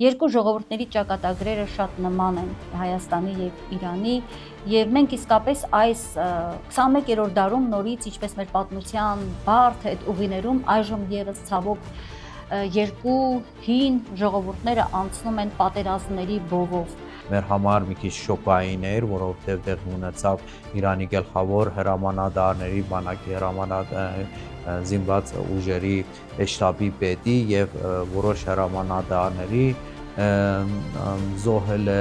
Երկու ժողովուրդների ճակատագրերը շատ նման են Հայաստանի եւ Իրանի եւ մենք իսկապես այս 21-րդ դարում նորից ինչպես մեր պատմության բարդ այդ ուղիներում այժմ եւս ցավոք երկու հին ժողովուրդները անցնում են պատերազմների բովով Մեր համար մի քիչ շոկային էր, որովհետև տեղի ունեցավ Իրանի գլխավոր հրամանատարների բանակի զինված ուժերի շտաբի պետի եւ որոշ հրամանատարների զոհել է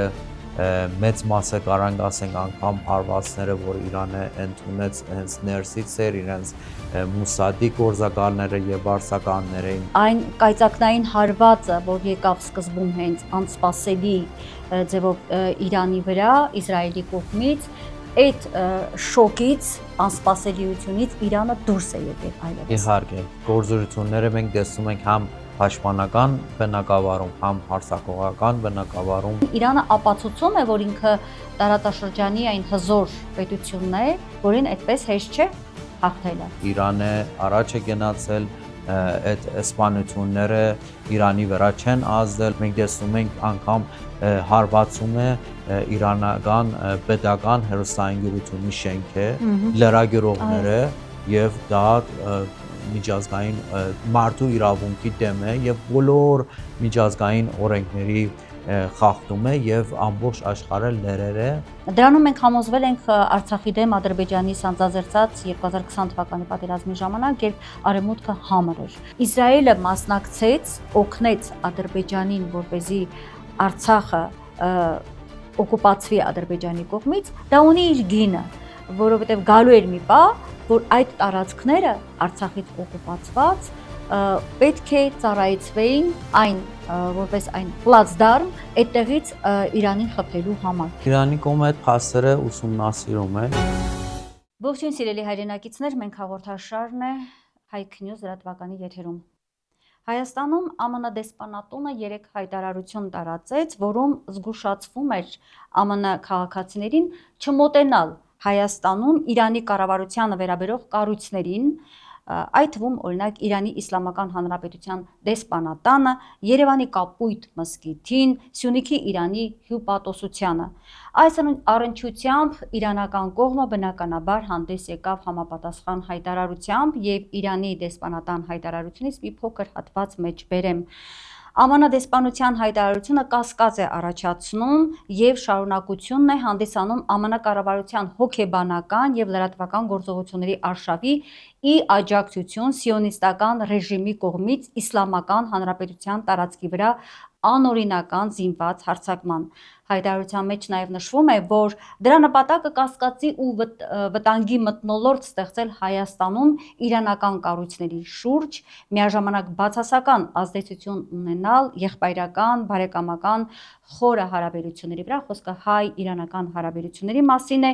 մեծ մասը կարանք ասենք անգամ հարվածները, որ Իրանը ընդունեց հենց ներսից էր իրենց Մուսադի գործակալները եւ վարսականները էին։ Այն կայծակնային հարվածը, որ եկավ սկզբում հենց անսպասելի ձևով Իրանի վրա, Իսրայելի կողմից, այդ շոկից, անսպասելիությունից Իրանը դուրս է եկել այլևս։ Իհարկե, գործողությունները մենք տեսնում ենք համ պաշտպանական բնակավարում, համ հարձակողական բնակավարում։ Իրանը ապացուցում է, որ ինքը տարածաշրջանի այն հզոր պետությունն է, որին այդպես հեշտ չէ հաղթելը։ Իրանը առաջ է գնացել, այդ սպանությունները Իրանի վրա չեն ազդել։ Մենք տեսնում ենք անգամ հարվածում է իրանական պետական հեռուստաընկերությունի շենքը, լրագրողները եւ դա միջազգային մարդու իրավունքի դեմ է եւ բոլոր միջազգային օրենքների խախտում է եւ ամբողջ աշխարհը լերեր է։ Դրանում մենք համոզվել ենք Արցախի դեմ Ադրբեջանի սանձազերծած 2020 թվականի պատերազմի ժամանակ, երբ արևմուտքը համր էր։ Իսրայելը մասնակցեց, օգնեց Ադրբեջանին, որպեսզի Արցախը օկուպացվի Ադրբեջանի կողմից, դա ունի իր գինը, որովհետև գալու էր մի պահ, որ այդ տարածքները Արցախից օկուպացված պետք է ծառայեցվեին այն որպես այն պլացդարմ այդտեղից Իրանին խփելու համար։ Իրանի կողմը այդ փաստերը ուսումնասիրում է։ Ողջույն սիրելի հայրենակիցներ, մենք հաղորդաշարն է Հայք News լրատվականի եթերում։ Հայաստանում ԱՄՆ դեսպանատունը 3 հայտարարություն տարածեց, որում զգուշացվում էր ԱՄՆ քաղաքացիներին չմոտենալ Հայաստանում Իրանի կառավարությանը վերաբերող կառույցներին, այդ թվում օրինակ Իրանի Իսլամական Հանրապետության դեսպանատանը, Երևանի Կապույտ մզկիթին, Սյունիքի Իրանի հյուպատոսությանը։ Այս առնչությամբ իրանական կողմը բնականաբար հանդես եկավ համապատասխան հայտարարությամբ եւ Իրանի դեսպանատան հայտարարությունից մի փոքր հատված մեջ բերեմ։ ԱՄՆ դեսպանության հայտարարությունը կասկած է առաջացնում եւ շարունակությունն է հանդիսանում ԱՄՆ կառավարության հոգեբանական եւ լրատվական գործողությունների արշավի ի աջակցություն սիոնիստական ռեժիմի կողմից Իսլամական Հանրապետության տարածքի վրա անօրինական զինված հարձակման։ Հայտարարության մեջ նաև նշվում է, որ դրա նպատակը կասկածի ու վտանգի մթնոլորտ ստեղծել Հայաստանում իրանական կառույցների շուրջ, միաժամանակ բացասական ազդեցություն ունենալ եղբայրական, բարեկամական խորը հարաբերությունների վրա, խոսքը հայ-իրանական հարաբերությունների մասին է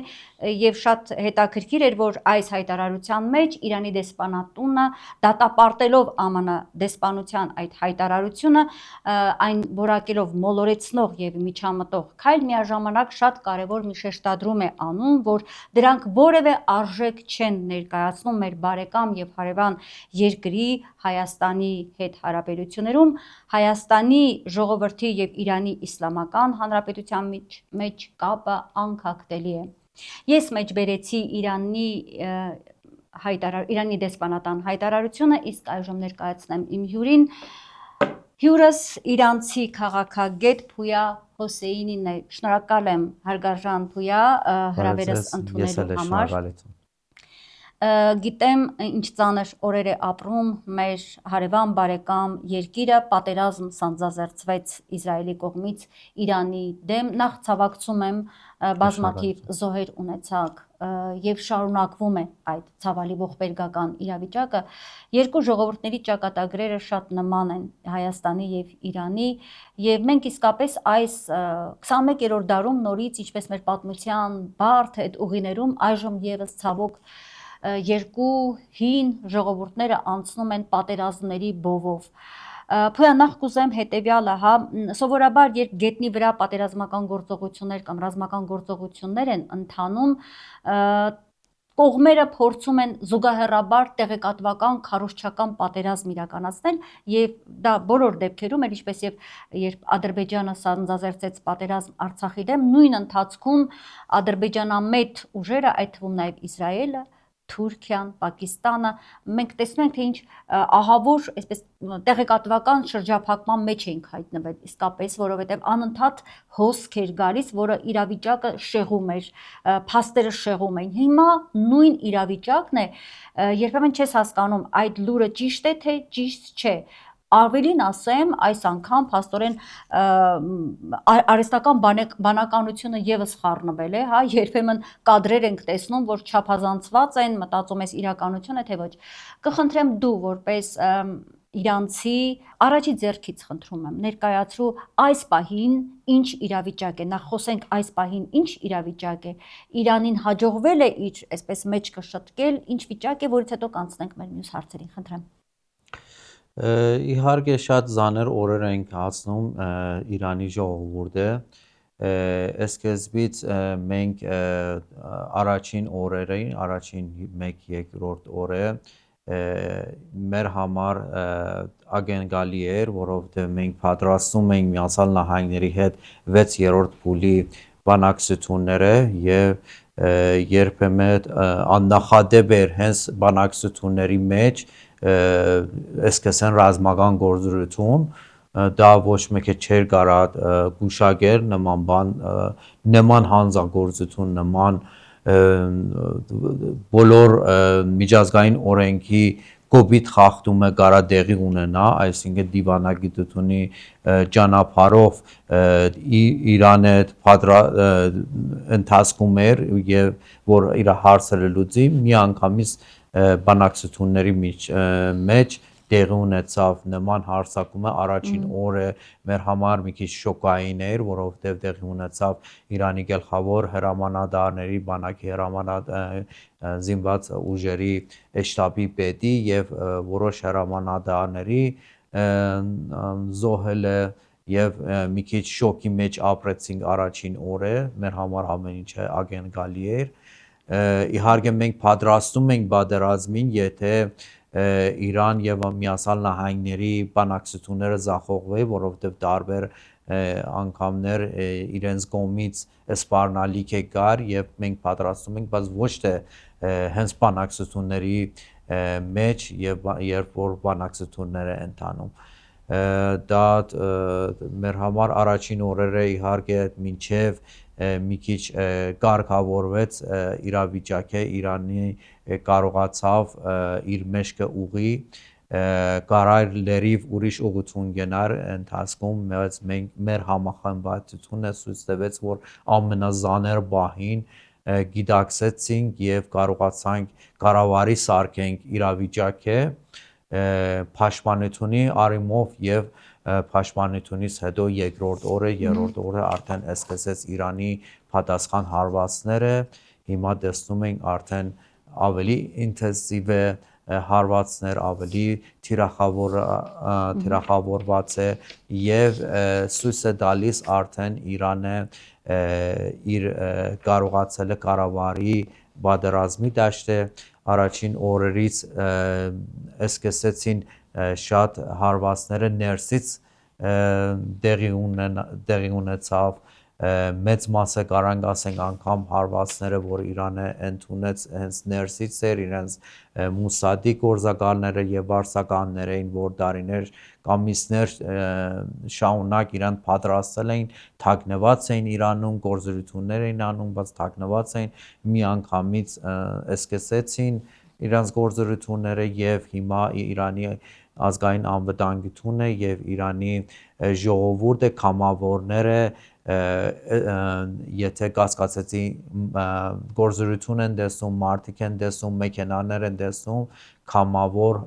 եւ շատ հետաքրքիր էր, որ այս հայտարարության մեջ Իրանի դեսպանատունը դատապարտելով ԱՄՆ դեսպանության այդ հայտարարությունը, այն որակելով մոլորեցնող եւ միջամտող քայլ, միաժամանակ շատ կարեւոր մի շեշտադրում է անում, որ դրանք որևէ արժեք չեն ներկայացնում մեր բարեկամ եւ հարևան երկրի Հայաստանի հետ հարաբերություններում, Հայաստանի ժողովրդի եւ Իրանի Իսլամական Հանրապետության մեջ կապը անկախտելի է։ Ես մեջ բերեցի Իրանի դեսպանատան հայտարարությունը, իսկ այժմ ներկայացնեմ իմ հյուրին։ Հյուրս իրանցի քաղաքագետ Փույա Հոսեյնին է։ Շնորհակալ եմ հարգարժան Փույա հրավերս ընդունելու համար։ Գիտեմ ինչ ծանր օրեր է ապրում մեր հարևան բարեկամ երկիրը, պատերազմ սանձազերծվեց Իսրայելի կողմից Իրանի դեմ, նախ ցավակցում եմ բազմաթիվ զոհեր ունեցաք եւ շարունակվում է այդ ցավալի ողբերգական իրավիճակը։ Երկու ժողովուրդների ճակատագրերը շատ նման են Հայաստանի եւ Իրանի եւ մենք իսկապես այս 21-րդ դարում նորից ինչպես մեր պատմության բարդ այդ ուղիներում այժմ եւս ցավոք երկու հին ժողովուրդները անցնում են պատերազմների բովով։ Փույա նախ կուզեմ հետեւյալը, հա, սովորաբար երբ գետնի վրա պատերազմական գործողություններ կամ ռազմական գործողություններ են ընթանում, կողմերը փորձում են զուգահեռաբար տեղեկատվական քարոզչական պատերազմ իրականացնել եւ դա բոլոր դեպքերում էր, ինչպես եւ երբ Ադրբեջանը սանձազերծեց պատերազմ Արցախի դեմ, նույն ընթացքում ադրբեջանամետ ուժերը, այդ թվում նաեւ Իսրայելը, Թուրքիան, Պակիստանը, մենք տեսնում ենք, թե ինչ ահավոր, այսպես տեղեկատվական շրջափակման մեջ ենք հայտնվել, իսկապես, որովհետև անընդհատ հոսք էր գալիս, որը իրավիճակը շեղում էր, փաստերը շեղում էին։ Հիմա նույն իրավիճակն է, երբեմն չես հասկանում, այդ լուրը ճիշտ է, թե ճիշտ չէ։ Ավելին ասեմ, այս անգամ փաստորեն արհեստական բանականությունը եւս խառնվել է, հա, երբեմն կադրեր ենք տեսնում, որ չափազանցված են, մտածում ես իրականություն է, թե ոչ։ Կխնդրեմ դու որպես իրանցի առաջի ձեռքից խնդրում եմ ներկայացրու այս պահին ինչ իրավիճակ է, նախ խոսենք այս պահին ինչ իրավիճակ է, Իրանին հաջողվել է իր այսպես մեջքը շտկել, ինչ վիճակ է, որից հետո կանցնենք մեր մյուս հարցերին, խնդրեմ։ Իհարկե շատ զաներ օրեր ենք հասնում Իրանի ժողովուրդը, սկզբից մենք առաջին օրերին, առաջին 1-2 օրը մեր համար ագենգալի էր, որովհետև մենք պատրաստում ենք Միացյալ Նահանգների հետ 6-րդ փուլի բանակցությունները եւ երբեմն աննախադեպ էր հենց բանակցությունների մեջ սկսեն ռազմական գործունեություն, դա ոչ մեկը չէր կարա գուշակել նման հանձնագործություն, նման բոլոր միջազգային օրենքի կոպիտ խախտումը կարա դեղի ունենա, այսինքն դիվանագիտությունի ճանապարհով Իրանը ընթացքում էր եւ որ իր հարցը լուծի միանգամից բանակցությունների մեջ տեղի ունեցավ նման հարձակումը առաջին օրը մեր համար մի քիչ շոկային էր, որովհետև տեղի ունեցավ Իրանի գլխավոր հրամանատարների բանակի զինված ուժերի շտաբի պետի եւ որոշ հրամանատարների զոհելը եւ մի քիչ շոկի մեջ ապրեցինք առաջին օրը, մեր համար ամեն ինչը ագենգալի էր։ Իհարկե մենք պատրաստում ենք պատերազմին, եթե Իրան եւ Միացյալ Նահանգների բանակցությունները ձախողվի, որովհետեւ տարբեր անգամներ իրենց կողմից սպառնալիք է գար եւ մենք պատրաստում ենք, բայց ոչ թե հենց բանակցությունների մեջ եւ երբ որ բանակցությունները ընթանում դա մեր համար առաջին օրերը իհարկե մինչև մի քիչ կարգավորվեց իրավիճակը Իրանի կարողացավ իր մեջքը ուղի կարար լերիվ ուրիշ ուղղություն գնար ընթացքում մեր համախմբվածությունը ցույց տվեց որ ամենազաներ բահին գիտակցեցինք եւ կարողացանք կառավարի սարքենք իրավիճակը պաշտպանությունի արիմով եւ պաշտպանությունից հետո երկրորդ օրը արդեն սկսեց Իրանի պատասխան հարվածները հիմա տեսնում ենք արդեն ավելի ինտենսիվ է հարվածներ ավելի թիրախավորված է եւ ցույց է տալիս արդեն Իրանը իր կարողացել է կառավարի պատերազմի դաշտը առաջին օրերից սկսեցին շատ հարվածները ներսից տեղի ունեցավ մեծ մասը կարանք ասենք անգամ հարվածները որ Իրանը ընդունեց հենց ներսից էր իրենց մուսադի գործակալները եւ վարսականները էին որ դարիներ կամիսներ շաունակ իրան պատրաստել էին թաքնված էին Իրանում գործողություններ էին անում բայց թաքնված էին մի անգամից սկսեցին իրանց գործողությունները եւ հիմա Իրանի ազգային անվտանգությունը եւ Իրանի ժողովուրդը կամավորները եթե կասկածեցի գործողություն են տեսնում մարդիկ են տեսնում մեքենաներ են տեսնում կամավոր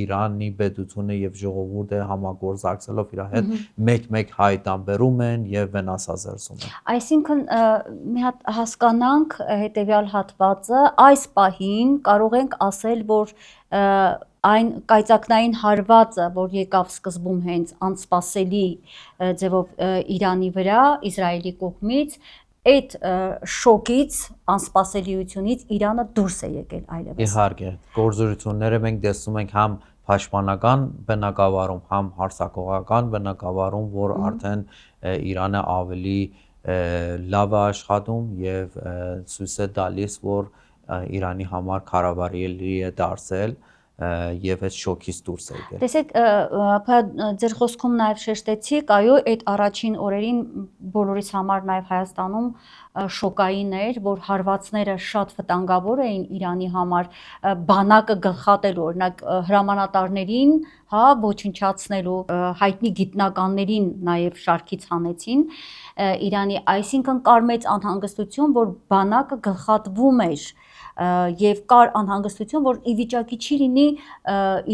Իրանի պետությունը եւ ժողովուրդը համագործակցելով իր հետ մեկ հայտանբերում են եւ վնասազերծում են Այսինքն մի հատ հասկանանք հետեւյալ հատվածը այս պահին կարող ենք ասել որ այն կայծակնային հարվածը, որ եկավ սկզբում հենց անսպասելի ձևով Իրանի վրա, Իսրայելի կողմից, այդ շոկից, անսպասելիությունից Իրանը դուրս է եկել այլևս։ Իհարկե, գործողությունները մենք տեսնում ենք համ պաշտպանական բնակավարում, համ հարձակողական բնակավարում, որ արդեն Իրանը ավելի լավ է աշխատում եւ ցույց է տալիս, որ Իրանի համար կառավարելի է դարձել եւ այդ շոկից դուրս է եկել։ Տեսեք, ձեր խոսքում նաև շեշտեցիք, այո, այդ առաջին օրերին բոլորիս համար նաև Հայաստանում շոկային էր, որ հարվածները շատ վտանգավոր էին Իրանի համար, բանակը գլխատելու, օրինակ հրամանատարներին, հա, ոչնչացնելու, հայտնի գիտնականներին նաև շարքից հանեցին Իրանի, այսինքն կար մեծ անհանգստություն, որ բանակը գլխատվում էր եւ կար անհանգստություն, որ ի վիճակի չի լինի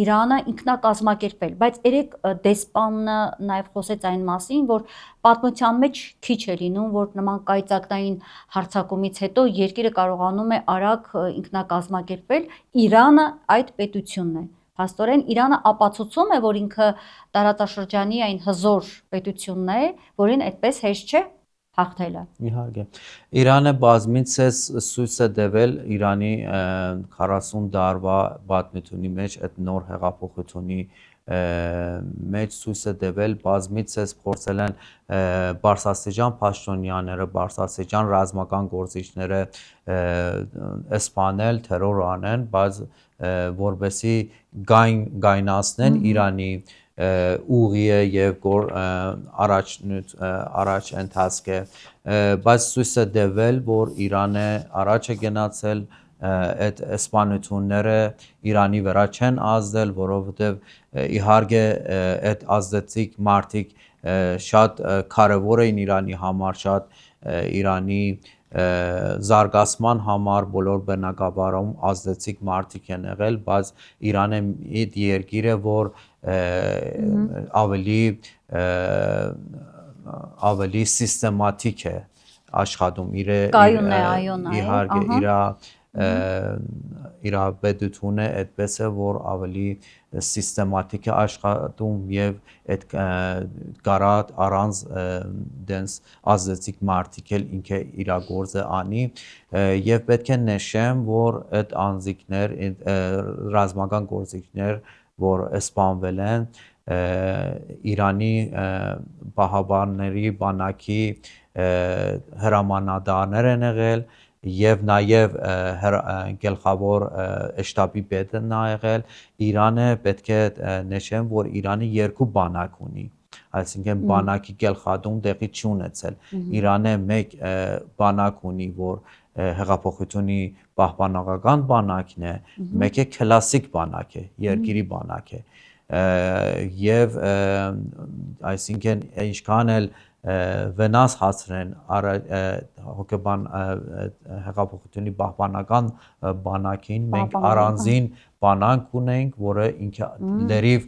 Իրանը ինքնակազմակերպել, բայց երեք դեսպանը նաև խոսեց այն մասին, որ պատմության մեջ քիչ է լինում, որ նման կայծակնային հարձակումից հետո երկիրը կարողանում է արագ ինքնակազմակերպել, Իրանը այդ պետությունն է։ Փաստորեն Իրանը ապացուցում է, որ ինքը տարածաշրջանի այն հզոր պետությունն է, որին այդպես հեշտ չէ հաղթելը։ Իհարկե, Իրանը բազմիցս ցույց է տվել Իրանի 40 տարվա պատմությունի մեջ այդ նոր հեղափոխությունի մեջ ցույց է տվել բազմիցս փորձել են բարձրաստիճան պաշտոնյաները, բարձրաստիճան ռազմական գործիչները սպանել, թերոր անեն, բայց որովհետեւ գայնացնեն Իրանի ուղիը եւ առաջ ընթացքը, բայց ցույց է տվել, որ Իրանը առաջ է գնացել այդ սպանությունները Իրանի վրա չեն ազդել, որովհետեւ իհարկե այդ ազդեցիկ մարդիկ շատ կարևոր էին Իրանի համար, շատ Իրանի զարգացման համար բոլոր բնակավարում ազդեցիկ մարդիկ են եղել, բայց Իրանը այդ երկիրը, որ ավելի սիստեմատիկ է աշխատում իհարկե իր պետությունը այդպես է, որ ավելի սիստեմատիկ է աշխատում եւ այդ կարատ առանց դենս ազդեցիկ մարդիկ էլ ինքը իր գործը անի եւ պետք է նշեմ, որ այդ անձիկներ, ռազմական գործիքներ, որ սպանվել են Իրանի պահապանների բանակի հրամանատարներ են եղել եւ նաեւ գլխավոր շտաբի պետը նա եղել Իրանը պետք է նշեմ, որ Իրանը երկու բանակ ունի, այսինքն բանակի գլխատում տեղի չունեցել, Իրանը մեկ բանակ ունի, որ հեղափոխությունի պահպանողական բանակն է, մեկը կլասիկ բանակ է, երկիրի բանակ է եւ այսինքն ինչքան էլ վնաս հասցնեն հոգեբան հեղափոխությունի պահպանական բանակին, մենք առանձին բանակ ունենք, որը ինքը լրիվ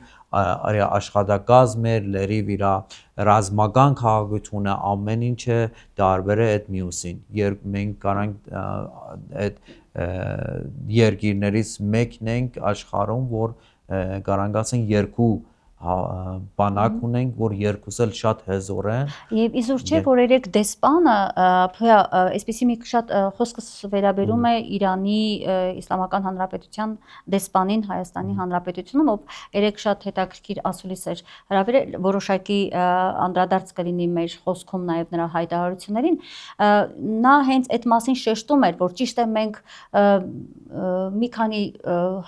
աշխատակազմ էր, լրիվ իր ռազմական քաղաքությունը ամեն ինչը տարբեր է այդ մյուսին, մենք կարանք այդ երկիրներից մեկն ենք աշխարհում, որ կարանք ասենք երկու բանակ ունենք, որ երկուսը էլ շատ հզոր են։ Եվ իզուր չէ, որ երեք դեսպանը, այսպեսի մի շատ խոսքս վերաբերում է Իրանի Իսլամական Հանրապետության դեսպանին Հայաստանի Հանրապետությունում, ով երեք շատ հետաքրքիր ասուլիս էր հրավիրել, որոշակի անդրադարձ կլինի մեր խոսքում նաև նրա հայտարարություններին, նա հենց այդ մասին շեշտում էր, որ ճիշտ է մենք մի քանի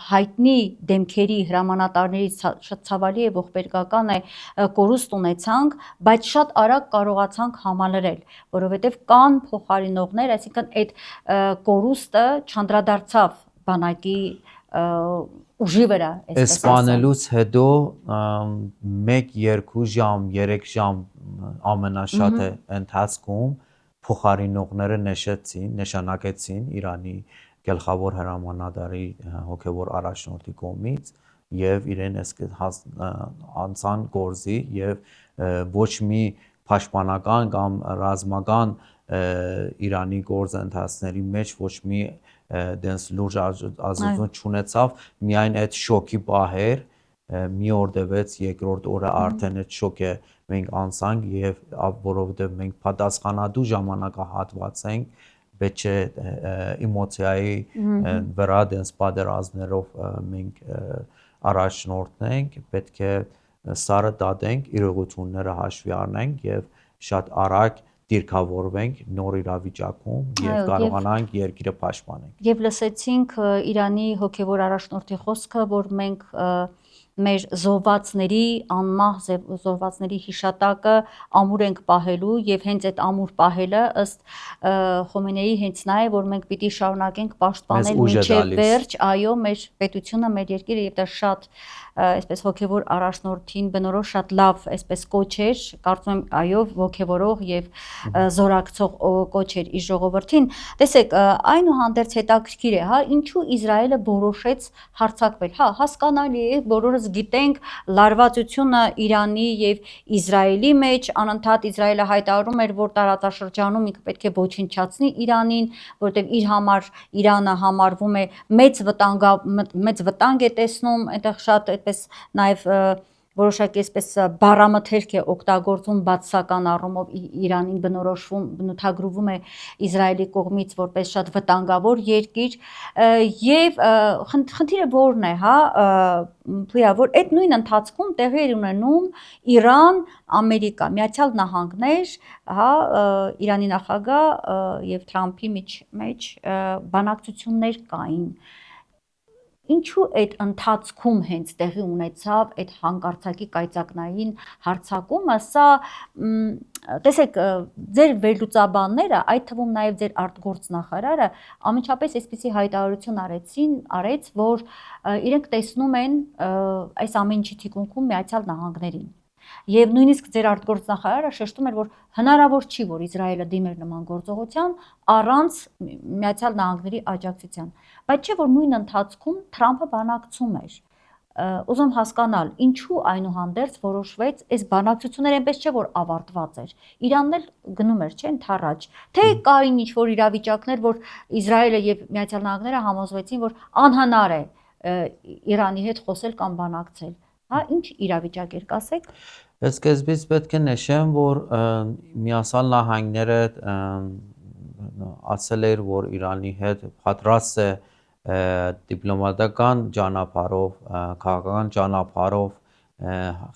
հայտնի դեմքերի հրամանատարների շատ ցավալի է, ողբերգական է, կորուստ ունեցանք, բայց շատ արագ կարողացանք համալրել, որովհետև կան փոխարինողներ, այսինքն այդ կորուստը չանդրադարձավ բանակի ուժի վրա, Սպանելուց հետո 1-2 ժամ, 3 ժամ ամենաշատ է ընթացքում փոխարինողները նշանակեցին Իրանի գլխավոր հրամանատարի հոգևոր առաջնորդի կողմից եւ իրեն անցան գործի եւ ոչ մի պաշտպանական կամ ռազմական Իրանի գործընթացների մեջ ոչ մի դենս լուրջ ազդեցություն չունեցավ, միայն այդ շոկի պահեր մի օր դեպից երկրորդ օրը արդեն այդ շոկը մենք անցանք եւ որովհետեւ մենք պատասխանատու ժամանակահատված ենք պետք է էմոցիայի վրա դες պատերազմներով մենք առաջնորդնենք պետք է սարը դատենք իրողությունները հաշվի առնենք եւ շատ արագ դիրքավորվենք նոր իրավիճակում եւ կարողանանք երկիրը պաշտպանել եւ լսեցինք Իրանի հոգեվոր առաջնորդի խոսքը որ մենք մեր զոհվածների անմահ զոհվածների հիշատակը ամուր ենք պահելու եւ հենց այդ ամուր պահելը ըստ Խոմեյնիի հենց նա է որ մենք պիտի շարունակենք պաշտպանել մինչեւ վերջ այո մեր պետությունը մեր երկիրը եւ դա շատ այսպես հոգեվոր առաջնորդին բնորոշ շատ լավ այսպես կոչ էր կարծում եմ այո հոգեվորող եւ զորակցող կոչ էր իր ժողովրդին տեսեք այնուհանդերձ հետաքրքիր է հա ինչու Իսրայելը որոշեց հարձակվել հա հասկանալի է բոլորս գիտենք լարվածությունը Իրանի եւ Իսրայելի մեջ անընդհատ Իսրայելը հայտարարում էր որ տարածաշրջանում ինքը պետք է ոչնչացնի Իրանին որտեղ իր համար Իրանը համարվում է մեծ վտանգ է տեսնում այնտեղ շատ այդպես նաև որոշակի այսպես բառամթերք է օգտագործում բացասական առումով Իրանին բնութագրվում է Իսրայելի կողմից որպես շատ վտանգավոր երկիր եւ խնդիրը որն է հա որ այդ նույն ընթացքում տեղի էր ունենում Իրան, Ամերիկա, Միացյալ Նահանգներ, հա Իրանի նախագահ եւ Թրամփի մեջ բանակցություններ կային Ինչու այդ ընթացքում հենց տեղի ունեցավ այդ հանկարծակի կայծակնային հարձակումը, սա տեսեք ձեր վերլուծաբանները, այդ թվում նաև ձեր արտգործնախարարը ամենչապես այսպիսի հայտարարություն արեց, որ իրենք տեսնում են այս ամեն ինչի թիկունքում Միացյալ Նահանգներին։ Եվ նույնիսկ ձեր արտգործնախարարը շեշտում էր, որ հնարավոր չի, որ Իսրայելը դիմեր նման գործողության առանց Միացյալ Նահանգների աջակցության։ Բայց չէ, որ նույն ընթացքում Թրամփը բանակցում էր։ Ուզում հասկանալ, ինչու այնուհանդերձ որոշվեց այս բանակցությունները այնպես չէ, որ ավարտված էր։ Իրանն էլ գնում էր, չէ՞, ընդառաջ։ Թե կային ինչ-որ իրավիճակներ, որ Իսրայելը եւ Միացյալ Նահանգները համոզվեցին, որ անհնար է Իրանի հետ խոսել կամ բանակցել։ Հա, ինչ իրավիճակ էր, կասեք։ Սկզբից պետք է նշեմ, որ Միացյալ Նահանգները ասել էր, որ Իրանի հետ պատրաստ է դիպլոմատական ճանապարհով, քաղաքական ճանապարհով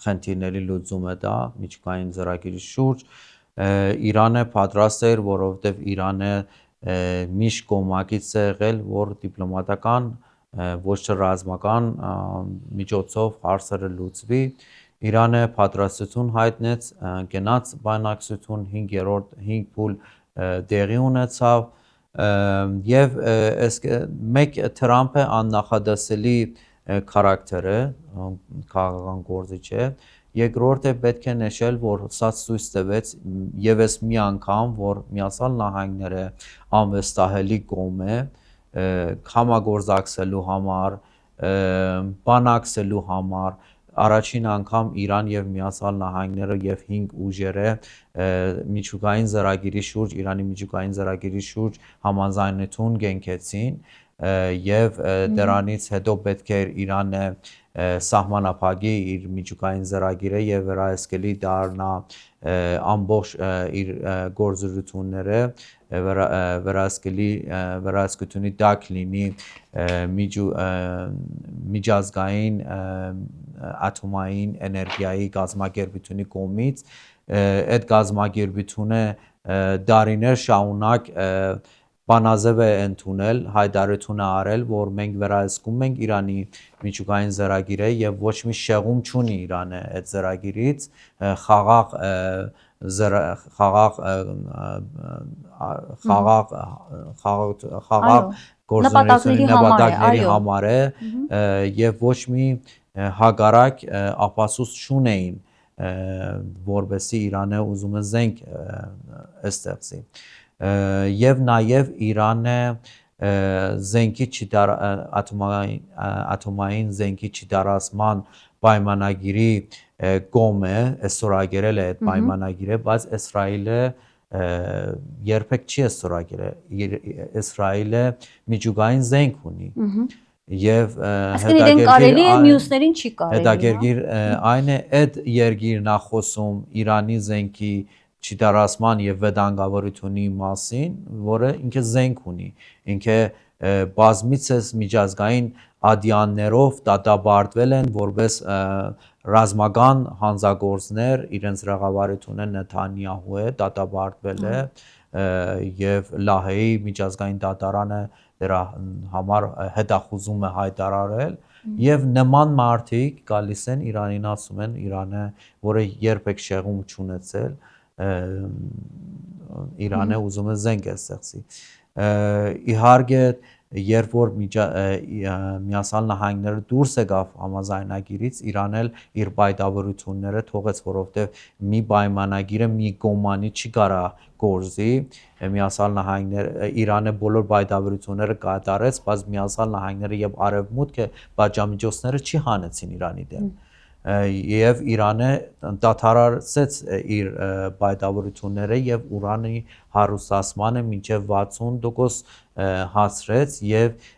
խնդիրների լուծումը դա միջուկային ծրագրի շուրջ Իրանը պատրաստ էր, որովհետև Իրանը միշտ կողմակից է եղել, որ դիպլոմատական ոչ թե ռազմական միջոցով հարցերը լուծվի Իրանը պատրաստություն հայտնեց գնաց բանակցություն 5 փուլ տեղի ունեցավ եւ մեկ Թրամփը աննախադասելի քարակտեր է քաղաքական գործիչ է երկրորդը պետք է նշել որ սա ցույց տվեց եւս մի անգամ որ Միացյալ Նահանգները անվստահելի կողմ է համագործակցելու համար բանակցելու համար առաջին անգամ Իրան եւ Միացյալ Նահանգները եւ 5 ուժերը միջուկային ծրագրի շուրջ Իրանի միջուկային ծրագրի շուրջ համաձայնություն կենքեցին եւ դրանից հետո պետք է Իրանը սահմանափակի իր միջուկային ծրագիրը եւ վերահսկելի դառնա ամբողջ իր գործողությունները վերահսկությունի տակ լինի միջազգային աթոմային էներգիայի գազམ་ակերպությունի կողմից այդ գազམ་ակերպությունը դարիներ շարունակ բանաձև է ընդունել հայտարարություն արել որ մենք վերահսկում ենք Իրանի միջուկային ծրագիրը եւ ոչ մի շեղում չունի Իրանը այդ ծրագիրից խաղաղ գործունեության նպատակների համար է եւ ոչ մի հագարակ ապացույց չունեին որովհետեւ Իրանը ուզում է զենք ստեղծի եւ նաեւ Իրանը զենքի աթոմային զենքի չդարացման պայմանագիրի կողմ է ստորագրել է այդ պայմանագիրը բայց Իսրայելը երբեք չի ստորագրել Իսրայելը միջուկային զենք ունի եւ Այսինքն իրեն կարելի է, մյուսներին չի կարելի։ հետաքրքիր այն է այդ երկիրն է խոսում Իրանի զենքի չդարասման եւ վտանգավորությունի մասին, որը ինքը զենք ունի, ինքը բազմիցս միջազգային ադյաններով դատապարտվել են որպես ռազմական հանցագործներ, իրենց ռաղավարությունը Նեթանյահու է դատապարտվել է եւ Լահեի միջազգային դատարանը դրա համար հետախուզում է հայտարարել եւ նման մարդիկ գալիս են Իրանին ասում են Իրանը, որը երբեք շեղում չունեցել, Իրանը ուզում է զենք է ստեղծի։ Իհարկե երբ որ Միացյալ Նահանգները դուրս եկավ համաձայնագիրից, Իրանն էլ իր պայմանավորությունները թողեց, որովհետև մի պայմանագիրը մի կողմանի չի կարա գործի, Միացյալ Նահանգները Իրանը բոլոր պայմանավորությունները կատարեց, բայց Միացյալ Նահանգները եւ Արևմուտքը պատժամիջոցները չի հանեցին Իրանի դեմ։ Եվ Իրանը դադարեցրեց իր պայմանավորությունները եւ ուրանի հարուսացմանը մինչեւ 60% հասրեց եւ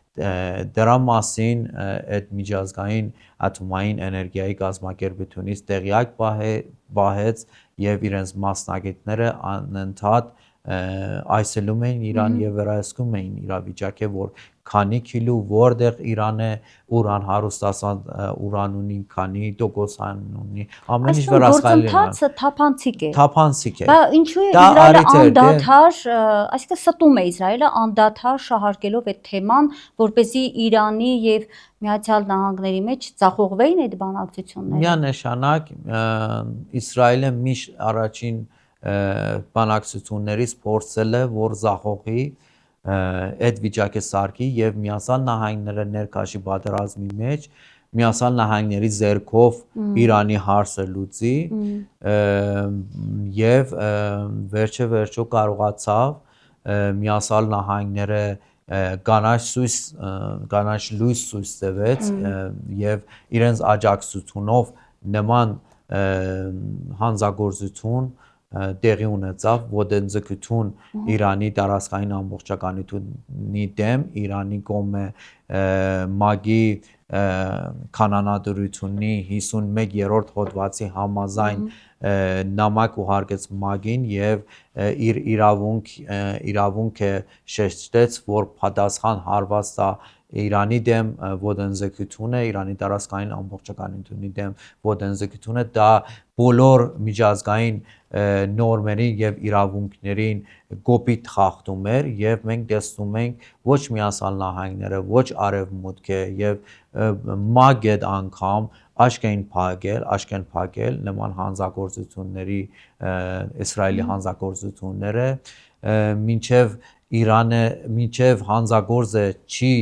դրա մասին այդ միջազգային ատոմային էներգիայի կազմակերպությունից տեղյակ պահեց եւ իրենց մասնագետները անընդհատ այսելում էին Իրան եւ վերահսկում էին իրավիճակը, որ քանի քիլո որտեղ Իրանը ուրան հարուստացած ուրան ունի, քանի տոկոսան ունի, ամեն ինչ վերահսկալի է։ Գործընթացը թափանցիկ է։ Թափանցիկ է։ Բա ինչու է Իսրայելը անդադար, այսինքն ստում է Իսրայելը անդադար շահարկելով այդ թեման, որպեսզի Իրանի եւ Միացյալ Նահանգների մեջ ծախողվեին այդ բանակցությունները։ Միանշանակ Իսրայելը միշտ առաջին բանակցություններից փորձել է, որ զախողի այդ վիճակը սարքի եւ Միացյալ Նահանգները ներքաշի պատերազմի մեջ Միացյալ Նահանգների ձեռքով Իրանի հարցը լուծի եւ վերջը կարողացավ Միացյալ Նահանգները կանաչ լույս ցույց տվեց եւ իրենց աջակցությունով նման հանցագործություն տեղի ունեցավ ոտնձգություն Իրանի տարածքային ամբողջականությունի դեմ, Իրանի կողմը ՄԱԳ-ի կանոնադրությունի 51-րդ հոդվածի համաձայն նամակ ուղարկեց ՄԱԳ-ին եւ իր իրավունքը շեշտեց, որ պատասխան հարված տա Իրանի դեմ ոտնձգությունը, Իրանի տարածքային ամբողջականությունի դեմ ոտնձգությունը դա բոլոր միջազգային նորմերին եւ իրավունքներին կոպիտ խախտում էր եւ մենք տեսնում ենք ոչ Միացյալ Նահանգները, ոչ Արևմուտքը եւ ՄԱԳ-ը անգամ աշկ են փակել նման հանցագործությունների Իսրայելի հանցագործությունները մինչեւ Իրանը մինչև հանցագործը չի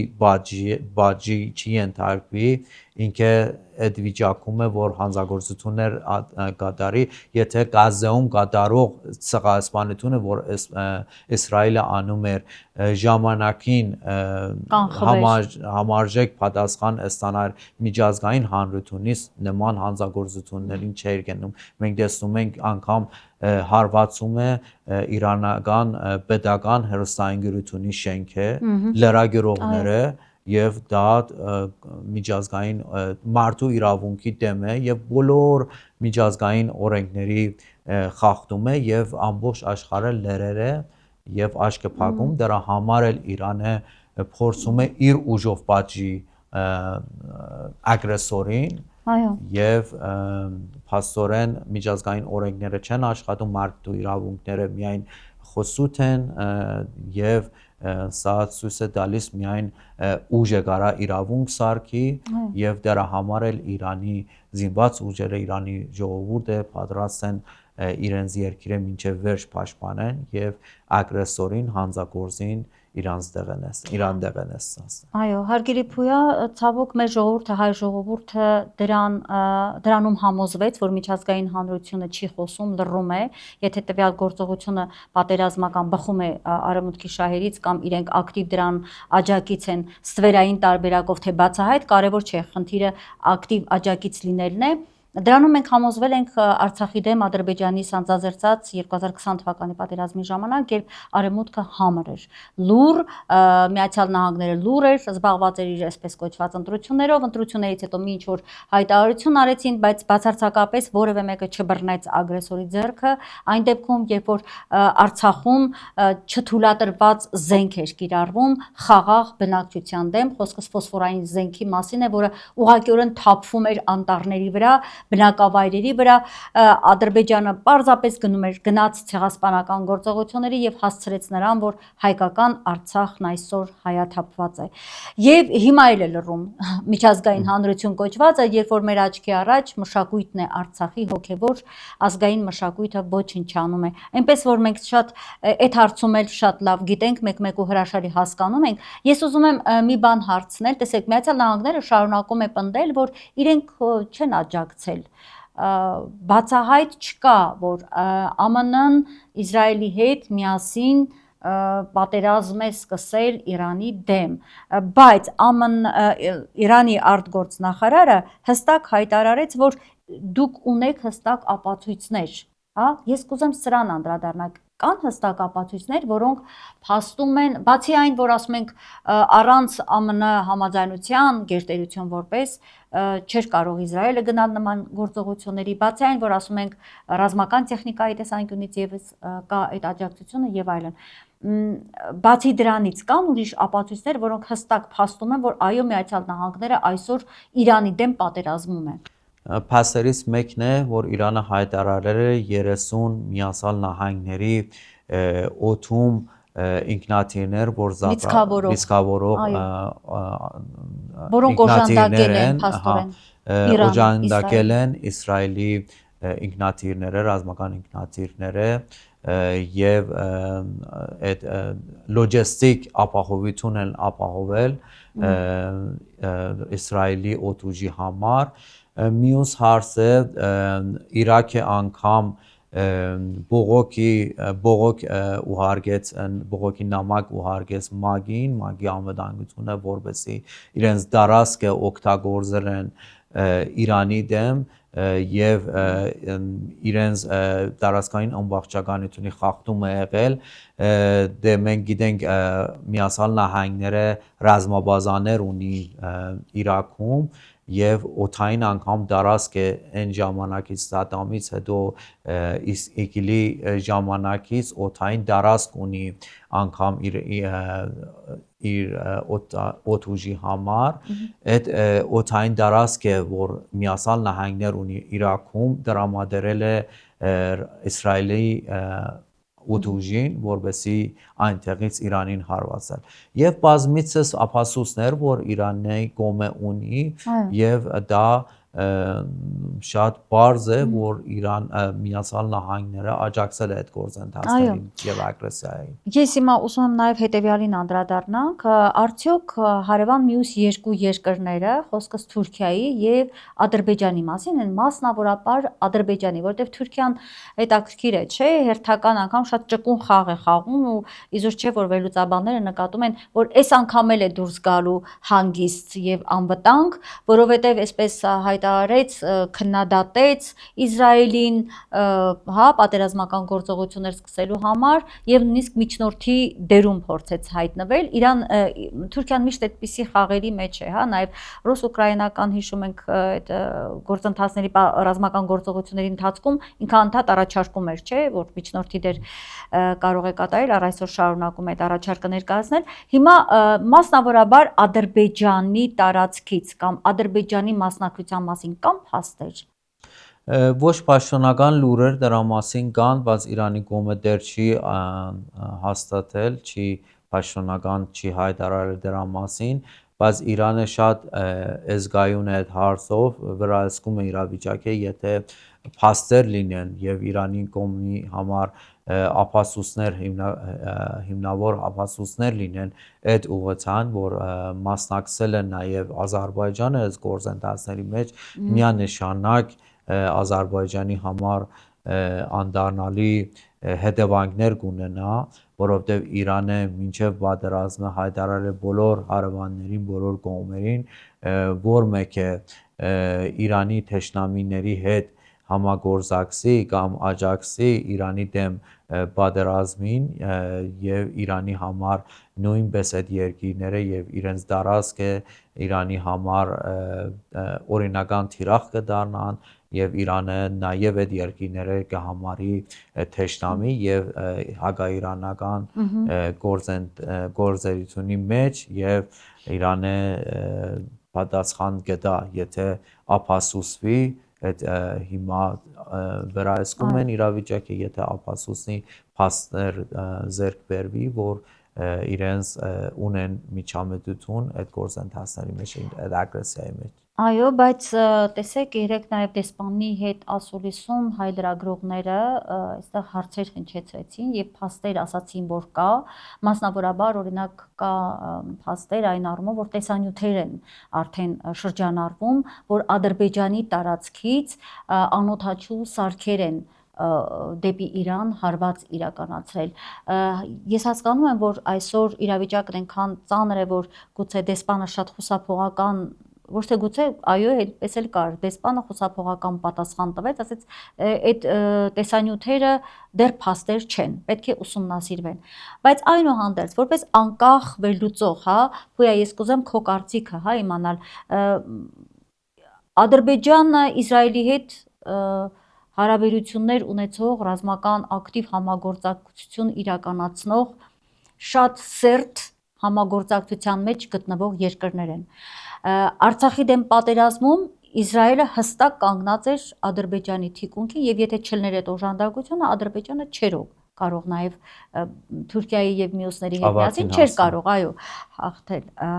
ենթարկվի, ինքը այդ վիճակում է, որ հանցագործություններ կատարի, եթե Գազայում կատարող ցեղասպանությունը, որ Իսրայելը անում էր ժամանակին համարժեք պատասխան ստանալ միջազգային հանրությունից նման հանցագործություններին չէր գնում։ Մենք տեսնում ենք անգամ հարվածում է իրանական պետական հեռուստաընկերությունի շենքը, լրագրողները եւ դա միջազգային մարդու իրավունքի դեմ է եւ բոլոր միջազգային օրենքների խախտում է եւ ամբողջ աշխարհը լրեր է եւ աշկը փակում դրա համար էլ Իրանը փորձում է իր ուժով պատժի ագրեսորին եւ փաստորեն միջազգային օրենքները չեն աշխատում, մարդու իրավունքները միայն խոսուտ են եւ սա ցույց է տալիս միայն ուժը կարա իրավունք սարքի եւ դրա համար էլ Իրանի զինված ուժերը, Իրանի ժողովուրդը պատրաստ են իրենց երկիրը մինչև վերջ պաշտպանեն եւ ագրեսորին, հանցագործին Իրան դեղենես։ Այո, հարգելի Փույա, ցավոք մեր ժողովուրդը, հայ ժողովուրդը դրանում համոզվեց, որ միջազգային հանրությունը չի խոսում, լռում է, եթե տվյալ գործողությունը պատերազմական բխում է Արևմուտքի շահերից կամ իրենք ակտիվ դրան աջակից են ստվերային տարբերակով թե բացահայտ, կարևոր չէ, խնդիրը ակտիվ աջակից լինելն է։ Դրանում մենք համոզվել ենք Արցախի դեմ Ադրբեջանի սանձազերծած 2020 թվականի պատերազմի ժամանակ, երբ Արևմուտքը համր էր, լուր, Միացյալ Նահանգները լուր էր, զբաղված էր իր այսպես կոչված ընտրություններով, ընտրություններից հետո մի ինչ-որ հայտարարություն արեցին, բայց բացարձակապես որևէ մեկը չբռնեց ագրեսորի ձեռքը, այն դեպքում, երբ որ Արցախում չթույլատրված զենք էր կիրառվում խաղաղ բնակչության դեմ, խոսքս ֆոսֆորային զենքի մասին է, որը ուղղակիորեն թափվում էր անտառների վրա, բնակավայրերի վրա, Ադրբեջանը պարզապես գնաց ցեղասպանական գործողությունների եւ հասցրեց նրան, որ հայկական Արցախն այսօր հայաթափված է։ Եվ հիմա էլ է լռում միջազգային հանրություն կոչվածը, երբ որ մեր աչքի առաջ մշակույթն է Արցախի հոգեվոր ազգային մշակույթը ոչնչանում է։ Այնպես որ մենք շատ այդ հարցում էլ շատ լավ գիտենք, մեկ-մեկ ու հրաշալի հասկանում ենք։ Ես ուզում եմ մի բան հարցնել, տեսեք, Միացյալ Նահանգները շարունակում է պնդել, որ իրենք չեն աջակցել, բացահայտ չկա, որ ԱՄՆ-ն Իսրայելի հետ միասին պատերազմ է սկսել Իրանի դեմ, բայց Իրանի արտգործնախարարը հստակ հայտարարեց, որ դուք ունեք հստակ ապացույցներ, ես կուզեմ սրան անդրադառնալ, կան հստակ ապացույցներ, որոնք փաստում են, բացի այն, որ ասում ենք առանց ԱՄՆ համաձայնության գերտերություն որպես չէր կարող Իսրայելը գնալ նման գործողությունների, բացի այն, որ ասում ենք ռազմական տեխնիկայի տեսանկյունից եւս կա այդ աջակցությունը եւ այլն։ Բացի դրանից կան ուրիշ ապացույցներ, որոնք հստակ փաստում են, որ այո, Միացյալ Նահանգները այսօր Իրանի դեմ պատերազմում է։ Փաստերից մեկն է, որ Իրանը հայտարարել է 30 Միացյալ Նահանգների օդում ինքնաթիռներ, որ լիցքավորող որոնք օժանդակել են փաստորեն օժանդակել են Իսրայելի ինքնաթիռները, ռազմական ինքնաթիռները եւ այդ լոջիստիկ ապահովություն են ապահովել Իսրայելի օդուժի համար։ Մյուս հարցը Իրաքը անգամ բողոք ուղարկեց, բողոքի նամակ ուղարկեց ՄԱԳ-ի անվտանգությունը, որպեսզի իրենց դարաշքը օգտագործել են Իրանի դեմ եւ իրենց տարածքային ամբողջականությունը խախտում է եղել, դե մենք գիտենք Միացյալ Նահանգները ռազմաբազաներ ունի Իրաքում եւ օթային անգամ դարաշք է այն ժամանակից Սադամից հետո Իսրայելի ժամանակից օթային դարաշք ունի անգամ իր օդուժի համար, այդ օթային դարաշքը, որ Միացյալ Նահանգներ ունի Իրաքում, դրամադրել է Իսրայելի օդուժին, որպեսզի այնտեղից Իրանին հարվածել։ Եվ բազմիցս ապացույցներ, որ Իրանի կողմը ունի, եւ դա շատ բարձ է, որ Միացյալ Նահանգները աջակցել է այդ գործընթացներին եւ ագրեսիային։ Ես հիմա ուզում եմ նաեւ հետեւյալին անդրադառնանք, արդյոք հարևան մյուս երկու երկրները, խոսքս Թուրքիայի եւ Ադրբեջանի մասին են, մասնավորապես Ադրբեջանի, որտեղ Թուրքիան հետաքրքիր է, չէ, հերթական անգամ շատ ճկուն խաղ է խաղում ու իզուր չէ, որ վերլուծաբանները նկատում են, որ այս անգամ էլ է դուրս գալու հանգիստ եւ անվտանգ, որովհետեւ այսպես հայտարարեց, քննադատեց Իսրայելին, պատերազմական գործողություններ սկսելու համար եւ նույնիսկ միջնորդի դերում փորձեց հայտնվել։ Թուրքիան միշտ այդպիսի խաղերի մեջ է, նաեւ ռուս-ուկրաինական հիշում ենք այդ գործընթացների ռազմական գործողությունների ընթացքում ինքը անդադ առաջարկում էր, չէ, որ միջնորդի դեր կարող է կատարել, առ այսօր շարունակում է այդ առաջարկը ներկայացնել։ Հիմա մասնավորաբար Ադրբեջանի տարածքից կամ Ադրբեջանի մասնակցության մասին կան փաստեր։ Ոչ պաշտոնական լուրեր դրա մասին կան, բայց Իրանի կողմը դեռ չի հաստատել, չի պաշտոնական չի հայտարարել դրա մասին, բայց Իրանը շատ զգայուն է այդ հարցով, վրայսկում է իրավիճակը, եթե փաստեր լինեն եւ Իրանի կողմի համար ապացույցներ հիմնավոր ապացույցներ լինեն այդ ուղղության, որ մասնակցել է նաեւ Ադրբեջանը այս գործընթացների մեջ, միանշանակ Ադրբեջանի համար անդառնալի հետևանքներ կունենա, որովհետև Իրանը մինչև պատերազմը հայտարարել է բոլոր հարևաններին, բոլոր կողմերին, որ մեկը Իրանի թշնամիների հետ համագործակցի կամ աջակցի Իրանի դեմ պատերազմին եւ Իրանի համար նույնպես այդ երկիրները եւ իրենց դարածքը Իրանի համար օրինական թիրախ կդառնան եւ Իրանը նաեւ այդ երկիրները կհամարի թշնամի եւ հակաիրանական գործերությունի մեջ եւ Իրանը պատասխան կտա, եթե ապացուցվի այդ հիմա վերահսկում են իրավիճակը, եթե ապացուցնի փաստեր ձեռք բերվի, որ իրենց ունեն միջամտություն այդ գործընթացների մեջ, այդ ագրեսիայի մեջ։ Այո, բայց տեսեք, երեք նաև դեսպանի հետ ասուլիսում հայ լրագրողները այստեղ հարցեր հնչեցրեցին եւ փաստեր ասացին, որ կա, մասնավորաբար օրինակ կա փաստեր այն առումով, որ տեսանյութեր են արդեն շրջանառվում, որ Ադրբեջանի տարածքից անօդաչու սարքեր են դեպի Իրան հարված իրականացրել։ Ես հասկանում եմ, որ այսօր իրավիճակն այնքան ծանր է, որ գուցե դեսպանը շատ խուսափողական, ոչ թե գուցե, այո, այդպես էլ կար, դեսպանը խուսափողական պատասխան տվեց, ասեց այդ տեսանյութերը դեռ փաստեր չեն, պետք է ուսումնասիրվեն։ Բայց այնուհանդերձ, որպես անկախ վերլուծող, հա, Փույա, ես կուզեմ քո կարծիքը, հա, իմանալ, Ադրբեջանը Իսրայելի հետ հարաբերություններ ունեցող ռազմական ակտիվ համագործակցություն իրականացնող շատ սերտ համագործակցության մեջ գտնվող երկրներ են։ Արցախի դեմ պատերազմում Իսրայելը հստակ կանգնած էր Ադրբեջանի թիկունքին եւ եթե չլներ այդ օժանդակությունը, Ադրբեջանը չէր կարող նաեւ Թուրքիայի եւ մյուսների հետ միասին չէր կարող, այո,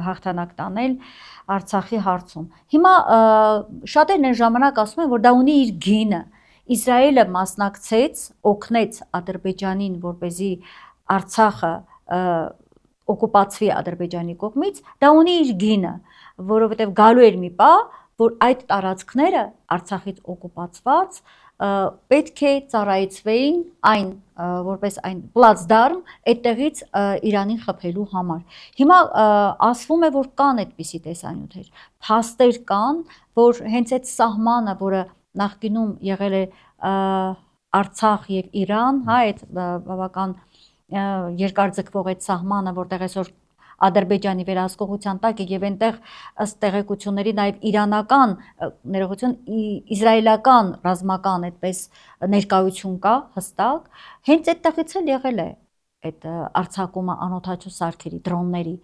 հաղթանակ տանել Արցախի հարցում։ Հիմա շատերն այն ժամանակ ասում են, որ դա ունի իր գինը։ Իսրայելը մասնակցեց, օգնեց Ադրբեջանին, որպեսզի Արցախը օկուպացվի Ադրբեջանի կողմից, դա ունի իր գինը, որովհետև գալու էր մի պահ, որ այդ տարածքները Արցախից օկուպացված պետք է ծառայեցվեին այն որպես այն պլացդարմ այդտեղից Իրանին խփելու համար։ Հիմա ասվում է, որ կան այդպիսի տեսանյութեր, փաստեր կան, որ հենց այդ սահմանը, որը նախկինում եղել է Արցախ եւ Իրան, հա, այդ բավական երկար ձգվող այդ սահմանը, որտեղ այսօր Ադրբեջանի վերահսկողության տակ է եւ այնտեղ ըստ տեղեկությունների նաեւ իրանական ներողություն իսրայելական ռազմական այդպես ներկայություն կա հստակ, հենց այդտեղից էլ եղել է այդ արձակումը անօդաչու սարքերի, դրոնների։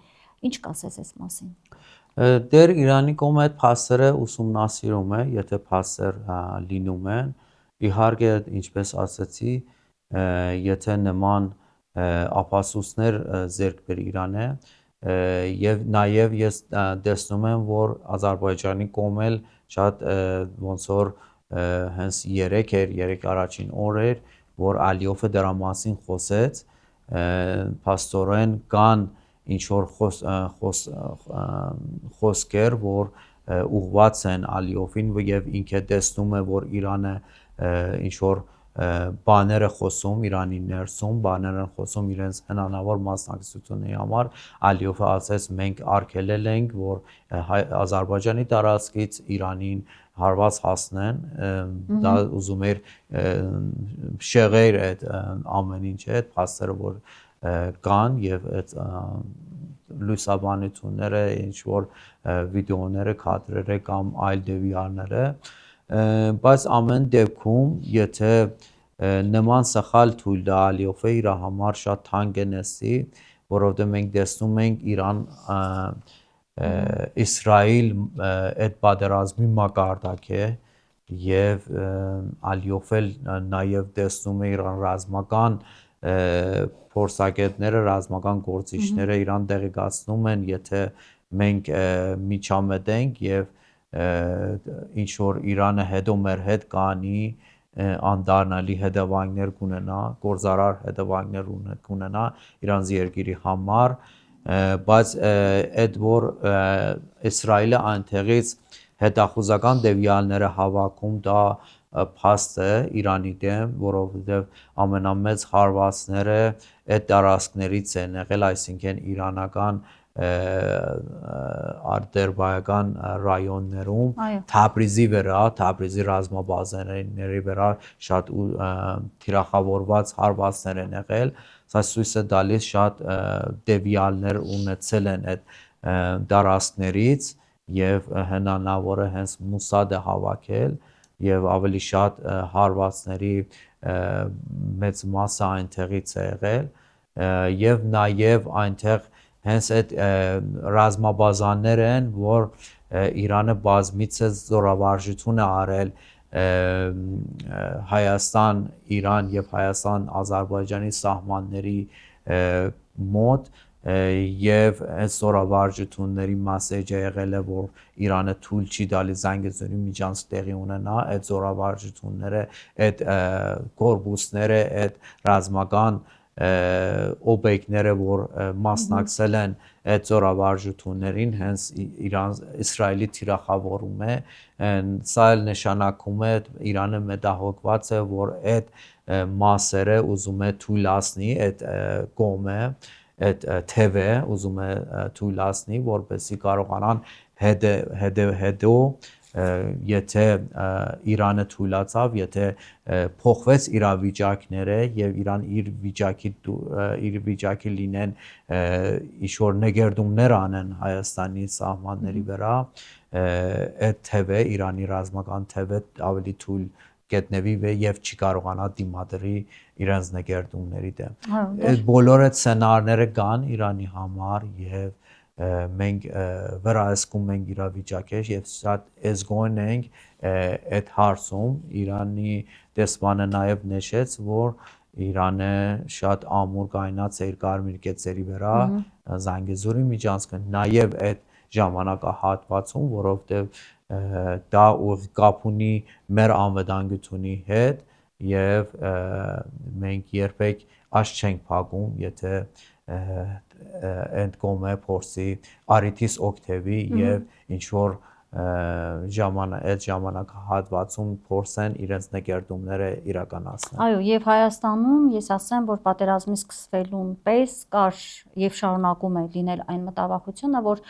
Ինչ կասես այս մասին։ Դեր Իրանի կողմը այդ փաստերը ուսումնասիրում է, եթե փաստեր լինում են, իհարկե ինչպես ասացի, եթե նման ապացույցներ ձեռք բերի Իրանը եւ նաեւ ես տեսնում եմ, որ Ադրբեջանի կողմը էլ շատ ոնց որ հենց 3 առաջին օրեր, որ Ալիովը դրա մասին խոսեց, փաստորեն կան ինչ որ խոսքեր, որ ուղղված են Ալիովին եւ ինքը տեսնում է, որ Իրանը ինչ որ բաներ է խոսում Իրանի ներսում, բաներ են խոսում իրենց հնանավոր մասնակցությունների համար, Ալիովը ասեց մենք արգելել ենք, որ Ադրբեջանի տարածքից Իրանին հարված հասնեն, դա ուզում էր շեղեր այդ ամեն ինչը, այդ փաստերը որ կան եւ այդ լուսաբանությունները, ինչ որ վիդեոները, կադրերը կամ այլ դեպիարները, բայց ամեն դեպքում, եթե նման սխալ թույլ տա Ալիովը իր համար շատ թանկ է նստի, որովհետեւ մենք տեսնում ենք Իրան Իսրայել այդ պատերազմի մակարդակ է եւ Ալիովը նաեւ տեսնում է Իրան ռազմական փորձագետները, ռազմական գործիչները Իրան տեղեկացնում են, եթե մենք միջամտենք եւ ինչ որ Իրանը հետո մեր հետ կանի անդառնալի հետևանքներ կունենա, գործարար հետևանքներ կունենա իրանց երկրի համար, բայց այդ որ Իսրայելը այնտեղից հետախուզական դեպիալները հավաքում, դա փաստ է Իրանի դեմ, որովհետև ամենամեծ հարվածները այդ տարածքներից են եղել, այսինքն իրանական արտերբայական ռայոններում Այո։ Թաբրիզի ռազմաբազաների վրա շատ թիրախավորված հարվածներ են եղել, սա ցույց է տալիս շատ դեվիալներ ունեցել են այդ դարաշտներից եւ հնանավոր է հենց Մուսադը հավաքել եւ ավելի շատ հարվածների մեծ մասը այնտեղից է եղել եւ նաեւ այնտեղ հենց այդ ռազմաբազաներ են, որ Իրանը բազմիցս զորավարժություն է արել Հայաստան, Իրան եւ Հայաստան-Ադրբեջանի սահմանների մոտ եւ այս զորավարժությունների մասեջը եղել է, որ Իրանը թույլ չի տալիս Զանգեզուրի միջանցք տեղի ունենա, այդ զորավարժությունները, այդ կորպուսները, այդ ռազմական օբյեկտները, որ մասնակցել են այդ զորավարժություններին, հենց Իսրայելի թիրախավորում է, սա էլ նշանակում է Իրանը մտահոգված է, որ այդ մասերը ուզում է թույլատնի այդ կողմը, այդ թևը ուզում է թույլատնի, որպեսզի կարողանան հետո եթե Իրանը թույլացավ, եթե փոխվեց իրավիճակները եւ Իրան իր վիճակի լինեն ինչ-որ նկերդումներ անեն Հայաստանի սահմանների վրա, այդ թևը Իրանի ռազմական թևը ավելի թույլ գտնվի եւ չի կարողանա դիմադրի իրենց նկերդումների դեմ։ Այդ բոլոր այդ սցենարները կան Իրանի համար եւ մենք վրայսկում ենք իրավիճակը եւ շատ զգոն ենք այդ հարցում Իրանի դեսպանը նաեւ նշեց, որ Իրանը շատ ամուր կայնած է իր կարմիր կեցերի վրա Զանգեզուրի միջանցքը նաեւ այդ ժամանակահատվածում, որովհետեւ դա կապ ունի մեր անվտանգությունի հետ եւ մենք երբեք աչք չենք փակում, եթե այդ կողմը փորձի արիթիս օգտվի եւ ինչ որ այդ ժամանակահատվածում փորձեն իրենց նկերտումները իրականացնել։ Այո, եւ Հայաստանում ես ասեմ, որ պատերազմի սկսվելուն պես կար եւ շարունակում է լինել այն մտավախությունը, որ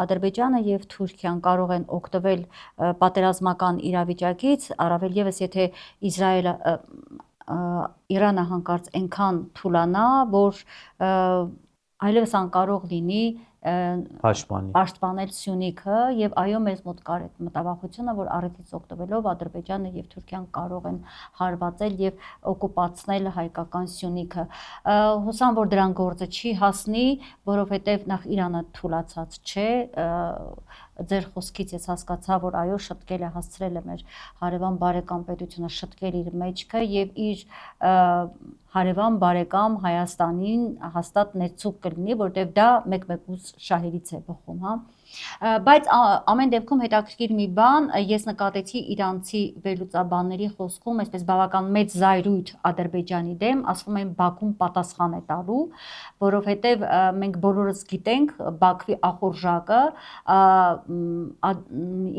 Ադրբեջանը եւ Թուրքիան կարող են օգտվել պատերազմական իրավիճակից, առավել եւս եթե Իրանը հանկարծ այնքան թուլանա, որ այլևս անկարող լինի պաշտպանել Սյունիքը եւ այո մեզ մոտ կար այդ մտավախությունը, որ առիթից օգտվելով Ադրբեջանը եւ Թուրքիան կարող են հարվածել եւ օկուպացնել հայկական Սյունիքը։ Հուսամ, որ դրան գործը չի հասնի, որովհետեւ նախ Իրանը թուլացած չէ, ձեր խոսքից ես հասկացա, որ այո շտկել է, հասցրել է մեր հարևան բարեկամ պետությունը շտկել իր մեջքը եւ իր հարևան բարեկամ Հայաստանին հաստատ ներծուկ կլինի, որտեվ դա մեկ-մեկուց շահերից է բխում, հա։ Բայց ամեն դեպքում հետաքրքիր մի բան, ես նկատեցի իրանցի վերլուծաբանների խոսքում, այսպես բավական մեծ զայրույթ Ադրբեջանի դեմ, ասվում են Բաքուն պատասխան է տալու, որովհետև մենք բոլորս գիտենք Բաքվի ախորժակը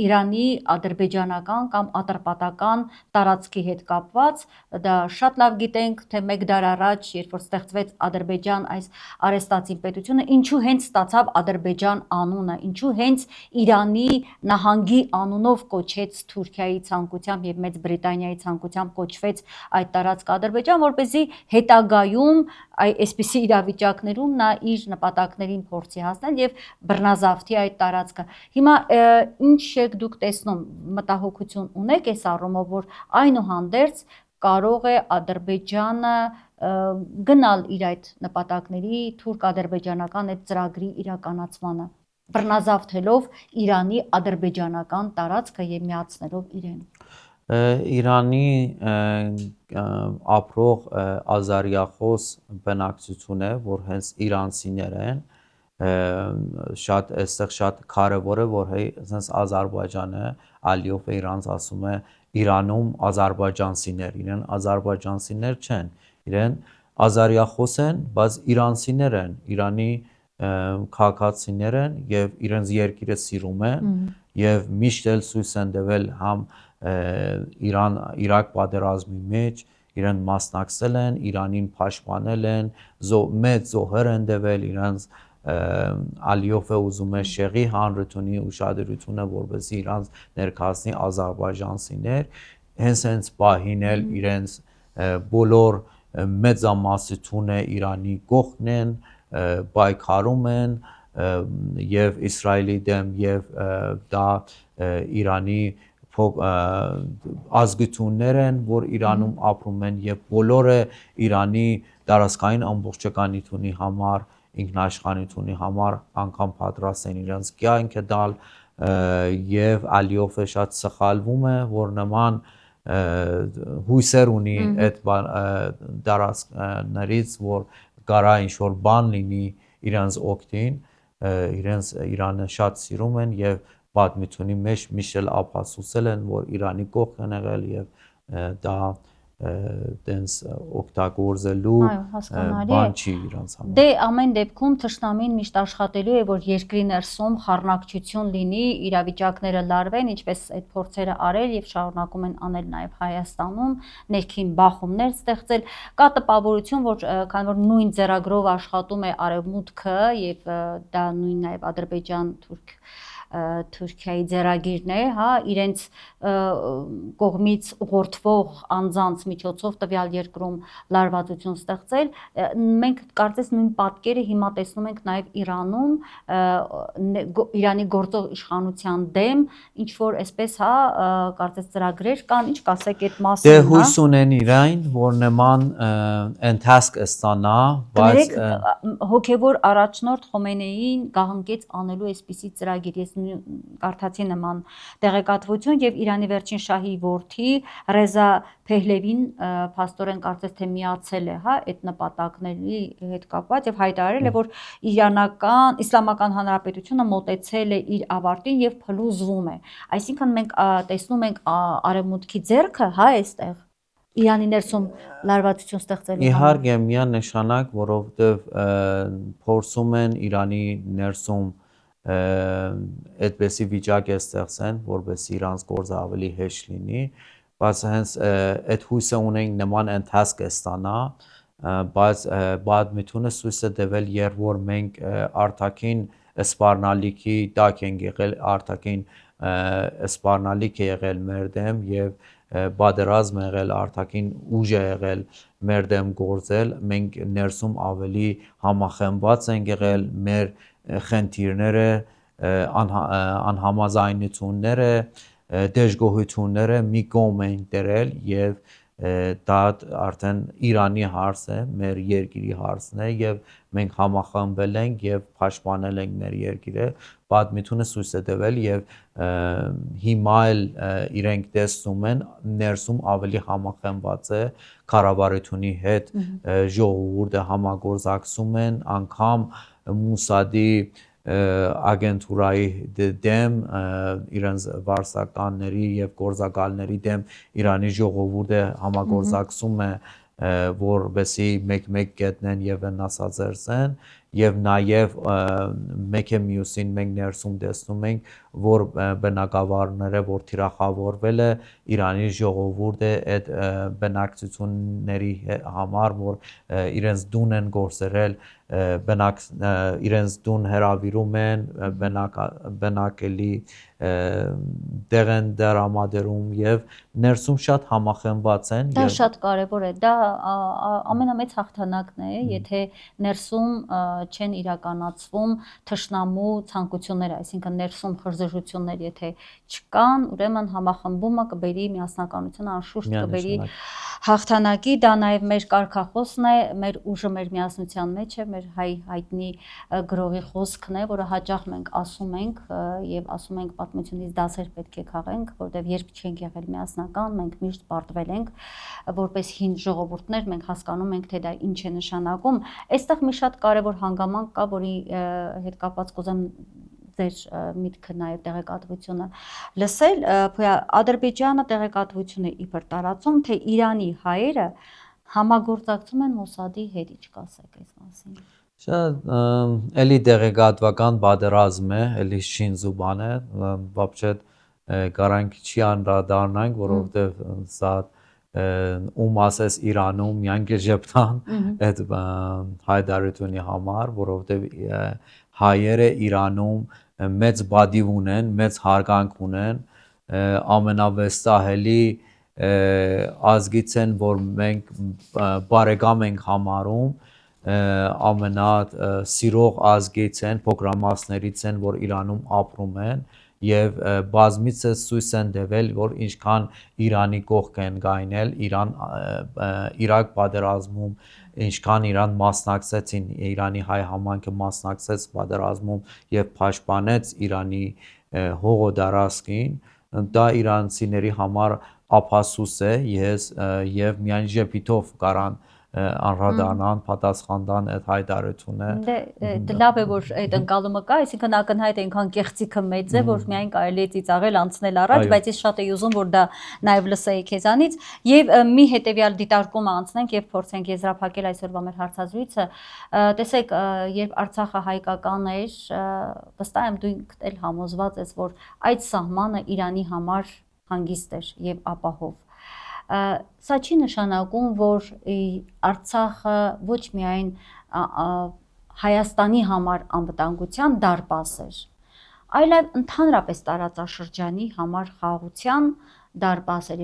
Իրանի ադրբեջանական կամ ատրպատական տարածքի հետ կապված, դա շատ լավ գիտենք, թե մեկ դար առաջ, երբ որ ստեղծվեց Ադրբեջան այս արեստացի պետությունը, ինչու հենց ստացավ Ադրբեջան անունը, ինչու հենց Իրանի նահանգի անունով կոչեց Թուրքիայի ցանկությամբ եւ Մեծ Բրիտանիայի ցանկությամբ կոչվեց այդ տարածքը Ադրբեջան, որպեսզի հետագայում այսպիսի իրավիճակներում նա իր նպատակներին փորձի հասնել եւ բռնազավթի այդ տարածքը։ Հիմա ինչ եք դուք տեսնում, մտահոգություն ունեք այս առումով, որ այնուհանդերձ կարող է Ադրբեջանը գնալ իր այդ նպատակների թուրք-ադրբեջանական այդ ծրագրի իրականացմանը, բռնազավթելով Իրանի ադրբեջանական տարածքը եւ միացնելով իրեն։ Իրանի ապրող ազարիախոս բնակչությունը, որ հենց իրանցիներ են, շատ այստեղ շատ կարևոր է, որ հենց Ադրբեջանը Ալիով իրանց ասում է Իրանում ադրբեջանցիներ, իրեն ադրբեջանցիներ չեն, իրեն ազարիախոս են, բայց իրանցիներ են, Իրանի քաղաքացիներ են եւ իրենց երկիրը սիրում են եւ միշտ էլ ցույց են տվել համ Իրաք պատերազմի մեջ իրեն մասնակցել են, Իրանին պաշտպանել են, մեծ զոհեր են տվել իրանց Ալիովը ուզում է շեղի հանրությունի ուշադրությունը, որովհետեւ իրանց ներկայացնի ազերբայջանցիներ, հենց պահին էլ իրենց բոլոր մեծամասնությունը Իրանի կողքն են, պայքարում են եւ Իսրայելի դեմ եւ դա Իրանի ազգություններ են, որ Իրանում ապրում են եւ բոլորը Իրանի տարածքային ամբողջականությունի համար, ինքնաշխանությունի համար անգամ պատրաստ են իրենց կյանքը տալ եւ Ալիովը շատ սխալվում է, որ նման հույսեր ունի այդ դարաշներից, որ կարա ինչ-որ բան լինի իրենց օգտին, իրենց Իրանը շատ սիրում են եւ պատմությունի մեջ միշտ էլ ապացուցել են, որ Իրանի կողքն են եղել եւ դա տենց օգտագործելու բան չի իրանց համար։ Դե ամեն դեպքում թշնամին միշտ աշխատելու է, որ երկրի ներսում խառնակցություն լինի, իրավիճակները լարվեն, ինչպես այդ փորձերը արել եւ շարունակում են անել նաեւ Հայաստանում, ներքին բախումներ ստեղծել։ Կա տպավորություն, որ քանի որ նույն ձեռագրով աշխատում է Արևմուտքը եւ դա նույն նաեւ Ադրբեջան, Թուրքիայի ձեռագիրն է, հա, իրենց կողմից ուղղորդվող անձանց միջոցով տվյալ երկրում լարվածություն ստեղծել, մենք կարծես նույն պատկերը հիմա տեսնում ենք նաև Իրանում, Իրանի գործող իշխանության դեմ, ինչ որ այսպես, հա, կարծես ծրագրեր կան, ինչ կասեք այդ մասին, հա։ Դե հույս ունեն իրեն, որ նման ընթացք ստանա, բայց հոգևոր առաջնորդ Խոմեյնիին գահանքեց անելու այսպիսի ծրագիր, ես կարդացի նման տեղեկատվություն եւ Իրանի վերջին շահի որդի Ռեզա Փեհլևին փաստորեն կարծես թե միացել է, հա, այդ նպատակների հետ կապված եւ հայտարարել է, որ Իրանական Իսլամական Հանրապետությունը մոտեցել է իր ավարտին եւ փլուզվում է։ Այսինքն մենք տեսնում ենք Արևմուտքի ձեռքը, հա, այստեղ Իրանի ներսում լարվածություն ստեղծելու։ Իհարկե միանշանակ, որովհետեւ փորձում են Իրանի ներսում այդպեսի վիճակ է ստեղծեն, որովհետեւ իրանց գործը ավելի հեշտ լինի, բայց հենց այդ հույսը ունենք նման ընթացք է ստանա, բայց պատմությունը ցույց է տվել, երբ որ մենք արտաքին սպառնալիքի տակ ենք եղել, արտաքին սպառնալիք է եղել մեր դեմ եւ պատերազմ է եղել, արտաքին ուժ է եղել մեր դեմ գործել, մենք ներսում ավելի համախմբված ենք եղել, մեր խնդիրները, անհամաձայնությունները, դժգոհությունները մի կողմ են դրել եւ դա արդեն Իրանի հարց է, մեր երկրի հարցն է եւ մենք համախմբել ենք եւ պաշտպանել ենք մեր երկիրը, պատմությունը ցույց է տվել եւ հիմա էլ իրենք տեսնում են ներսում ավելի համախմբված է կառավարությունի հետ, ժողովուրդը համագործակցում են, անգամ Մուսադի ագենտուրայի դեմ իրենց վարսականների եւ գործակալների դեմ Իրանի ժողովուրդը համագործակցում է, որովհետեւ մեկ գետնեն եւ վնասազերծեն եւ նաեւ մեկ է մյուսին մենք ներսում տեսնում ենք, որ բնակավարները, որ թիրախավորվել է Իրանի ժողովուրդը այդ բնակչությունների համար, որ իրենց դուն են գործերել, իրենց դուն հրավիրում են, բնակելի տեղ են դրամադրում եւ ներսում շատ համախմբված են։ Դա շատ կարեւոր է, դա ամենամեծ հաղթանակն է, եթե ներսում չեն իրականացվում թշնամու ցանկությունները, այսինքն ներսում խրձժություններ եթե չկան, ուրեմն համախմբումը կբերի միասնականությունը, անշուշտ կբերի հաղթանակի, դա նաև մեր կարգախոսն է, մեր ուժը մեր միասնության մեջ է, մեր հայտնի գրողի խոսքն է, որը հաճախ մենք ասում ենք եւ ասում ենք պատմությունից դասեր պետք է քաղենք, որտեղ երբ չենք եղել միասնական, մենք միշտ պարտվել ենք, որպես հին ժողովուրդներ մենք հասկանում ենք, թե դա ինչ է նշանակում։ Այստեղ մի շատ կարևոր հանգամանք կա, որի հետ կապված կուզեմ ձեր միտքը նաև տեղեկատվությունը լսել, Ադրբեջանը տեղեկատվություն է իբր տարածում, թե Իրանի հայերը համագործակցում են Մոսադի հետ, ինչ կասեք այս մասին։ Շատ էլի տեղեկատվական պատերազմ է, էլի շինզուբան է, вообще կարանք չի անդրադառնանք, որովհետև սա ում ասես Իրանում միայն գժպտան այդ հայտարարությունի համար, որովհետև հայերը Իրանում մեծ բադիվ ունեն, մեծ հարգանք ունեն, ամենավստահելի ազգից են, որ մենք բարեկամ ենք համարում, ամենասիրող ազգից են, փոքրամասներից են, որ Իրանում ապրում են եւ բազմիցս ցույց են տվել, որ ինչքան Իրանի կողք են գայնել, Իրաք պատերազմում, ինչքան Իրան մասնակցեցին, Իրանի հայ համայնքը մասնակցեց պատերազմում եւ պաշտպանեց Իրանի հողոդարածքին, դա իրանցիների համար ափասուս է, եւ միայն ժպիտով կարան անդրադառնան, պատասխան տան այդ հայտարարությունը։ Դե լավ է, որ այդ ընկալումը կա, այսինքն ակնհայտ է այնքան կեղծիքը մեծ է, որ միայն կարելի է ծիծաղել, անցնել առաջ, բայց ես շատ էի ուզում, որ դա նաև լսեի քեզանից, եւ մի հետեւյալ դիտարկումը անցնենք եւ փորձենք եզրափակել այսօրվա մեր հարցազրույցը։ Տեսեք, երբ Արցախը հայկական էր, վստահ եմ դու էլ համոզված ես, որ այդ սահմանը Իրանի համար հանգիստ էր եւ ապահով։ Սա չի նշանակում, որ Արցախը ոչ միայն Հայաստանի համար անվտանգության դարպաս էր, այլև ընդհանրապես տարածաշրջանի համար խաղաղության դարպաս էր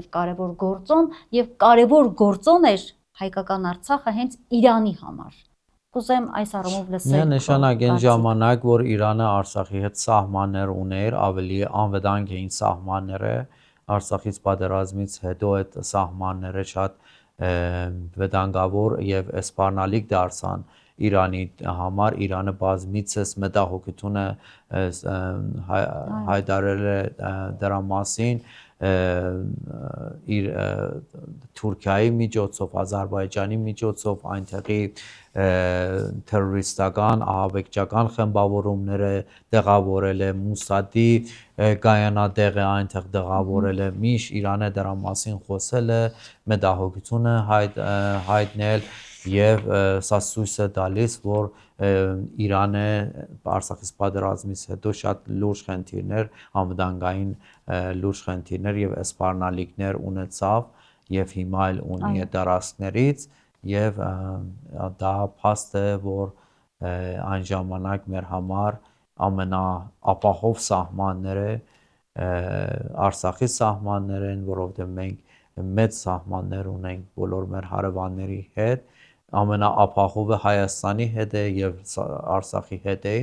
եւ կարևոր գործոն էր հայկական Արցախը հենց Իրանի համար։ Կուզեմ այս առումով լսել։ Միանշանակ այն ժամանակ, որ Իրանը Արցախի հետ սահմաններ ուներ, ավելի անվտանգ էին սահմանները, Արցախից պատերազմից հետո այդ սահմանները շատ վտանգավոր եւ սպառնալիք դարձան Իրանի համար, Իրանը բազմիցս մտահոգությունը հայտարարել է դրա մասին իր Թուրքիայի միջոցով, Ադրբեջանի միջոցով, այնտեղի terroristական, ահաբեկչական խմբավորումները տեղավորել է, Մուսադի գայանատեղը այնտեղ տեղավորել է, միշտ Իրանը դրա մասին խոսել է, մտահոգությունը հայտնել եւ սա ցույց է տալիս, որ Իրանը Արցախից պատերազմից հետո շատ լուրջ խնդիրներ, անվտանգային լուրջ խնդիրներ եւ սպառնալիքներ ունեցավ եւ հիմա էլ ունի այդ տարածքներից եւ դա փաստ է, որ այն ժամանակ մեր համար ամենաապահով սահմանները Արցախի սահմաններ են, որովհետեւ մենք մեծ սահմաններ ունենք բոլոր մեր հարևանների հետ, ամենաապահովը Հայաստանի հետ է եւ Արցախի հետ է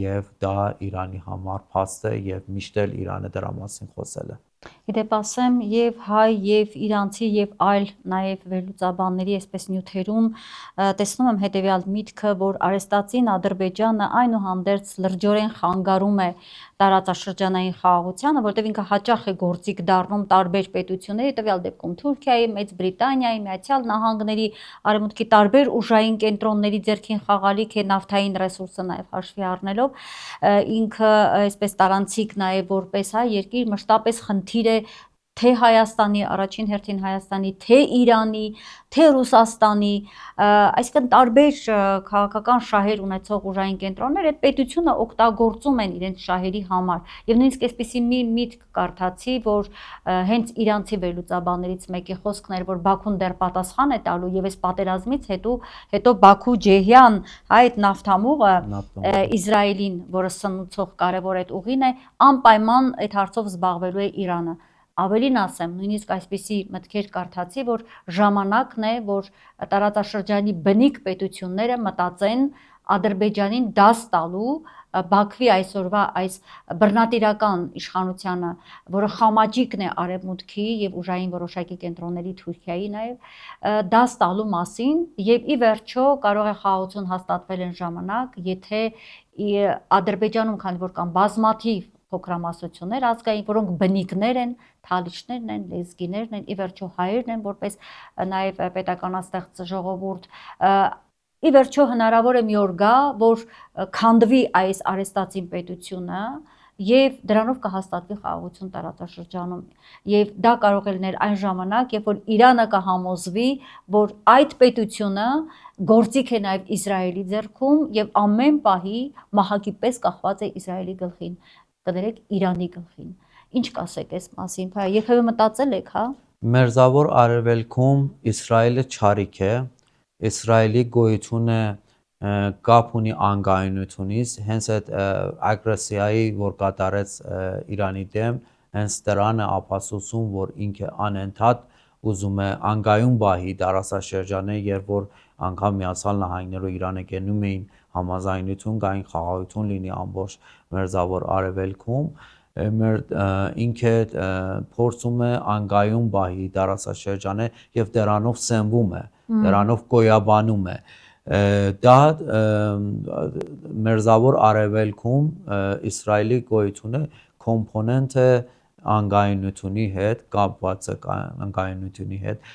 եւ դա Իրանի համար փաստ է եւ միշտ էլ Իրանը դրա մասին խոսել է։ Իդեպ ասեմ, եւ հայ, եւ իրանցի, եւ այլ նաեւ վերլուծաբանների այսպես նյութերում տեսնում եմ հետեւյալ միտքը, որ արեստացին Ադրբեջանը այնուհանդերձ լրջորեն խանգարում է տարածաշրջանային խաղաղությանը, որտեղ ինքը հաճախ է գործիք դառնում տարբեր պետությունների, տվյալ դեպքում Թուրքիայի, Մեծ Բրիտանիայի, Միացյալ Նահանգների, Արևմուտքի տարբեր ուժային կենտրոնների ձեռքին խաղալիք է նավթային ռեսուրսը նաեւ հաշվի առնելով, ինքը այսպես տարանցիկ նաեւ որպես հայ երկիր մշտապես խնդիր է թե Հայաստանի, առաջին հերթին Հայաստանի, թե Իրանի, թե Ռուսաստանի, այսինքն տարբեր քաղաքական շահեր ունեցող ուժային կենտրոններ այդ պետությունը օգտագործում են իրենց շահերի համար։ Եվ նույնիսկ այսպիսի մի միտք կարդացի, որ հենց իրանցի վերլուծաբաններից մեկի խոսքն էր, որ Բաքուն դեռ պատասխան է տալու եւ այս պատերազմից հետո Բաքու-Ջեհյան այդ նավթամուղը Իսրայելին, որը սնուցող կարևոր այդ ուղին է, անպայման այդ հարցով զբաղվելու է Իրանը։ Ավելին ասեմ, նույնիսկ այսպիսի մտքեր կարդացի, որ ժամանակն է, որ տարածաշրջանի բնիկ պետությունները մտածեն Ադրբեջանին դաս տալու Բաքվի այսօրվա այս բռնատիրական իշխանությանը, որը խամաճիկն է Արևմուտքի եւ ուժային որոշակի կենտրոնների Թուրքիայի նաեւ դաս տալու մասին եւ ի վերջո կարող է խաղաղություն հաստատվել այն ժամանակ, եթե Ադրբեջանում, քանի որ կան բազմաթիվ փոքրամասնություններ ազգային, որոնք բնիկներ են, թալիչներն են, լեզգիներն են, ի վերջո հայերն են, որպես նաև պետականաստեղծ ժողովուրդ, ի վերջո հնարավոր է մի օր գա, որ քանդվի այս արեստացին պետությունը եւ դրանով կհաստատվի խաղաղություն տարածաշրջանում եւ դա կարող է լինել այն ժամանակ, երբ որ Իրանը կհամոզվի, որ այդ պետությունը գործիք է նաեւ Իսրայելի ձեռքում եւ ամեն պահի մահակի պես կախված է Իսրայելի գլխին, կներեք Իրանի գլխին։ Ինչ կասեք այս մասին, երբևէ մտածել եք, հա։ Մերձավոր Արևելքում Իսրայելը չարիք է, Իսրայելի գոյությունը կապ ունի անկայունությունից, հենց այդ ագրեսիայի, որ կատարեց Իրանի դեմ, հենց դրան է ապացուցում, որ ինքը անընդհատ ուզում է անկայուն բահի դարաշրջանը, երբ որ անգամ Միացյալ Նահանգները ու Իրանը գնում էին համաձայնություն, կային խաղաղություն լինի ամբողջ Մերձավոր Արևելքում, ինքը փորձում է անկայուն բահի դարաշրջանը եւ դրանով սնվում է, դրանով գոյաբանում է։ Դա Մերձավոր Արևելքում Իսրայելի գոյությունը կոմպոնենտ է անկայունությունի հետ, կապված է անկայունությունի հետ։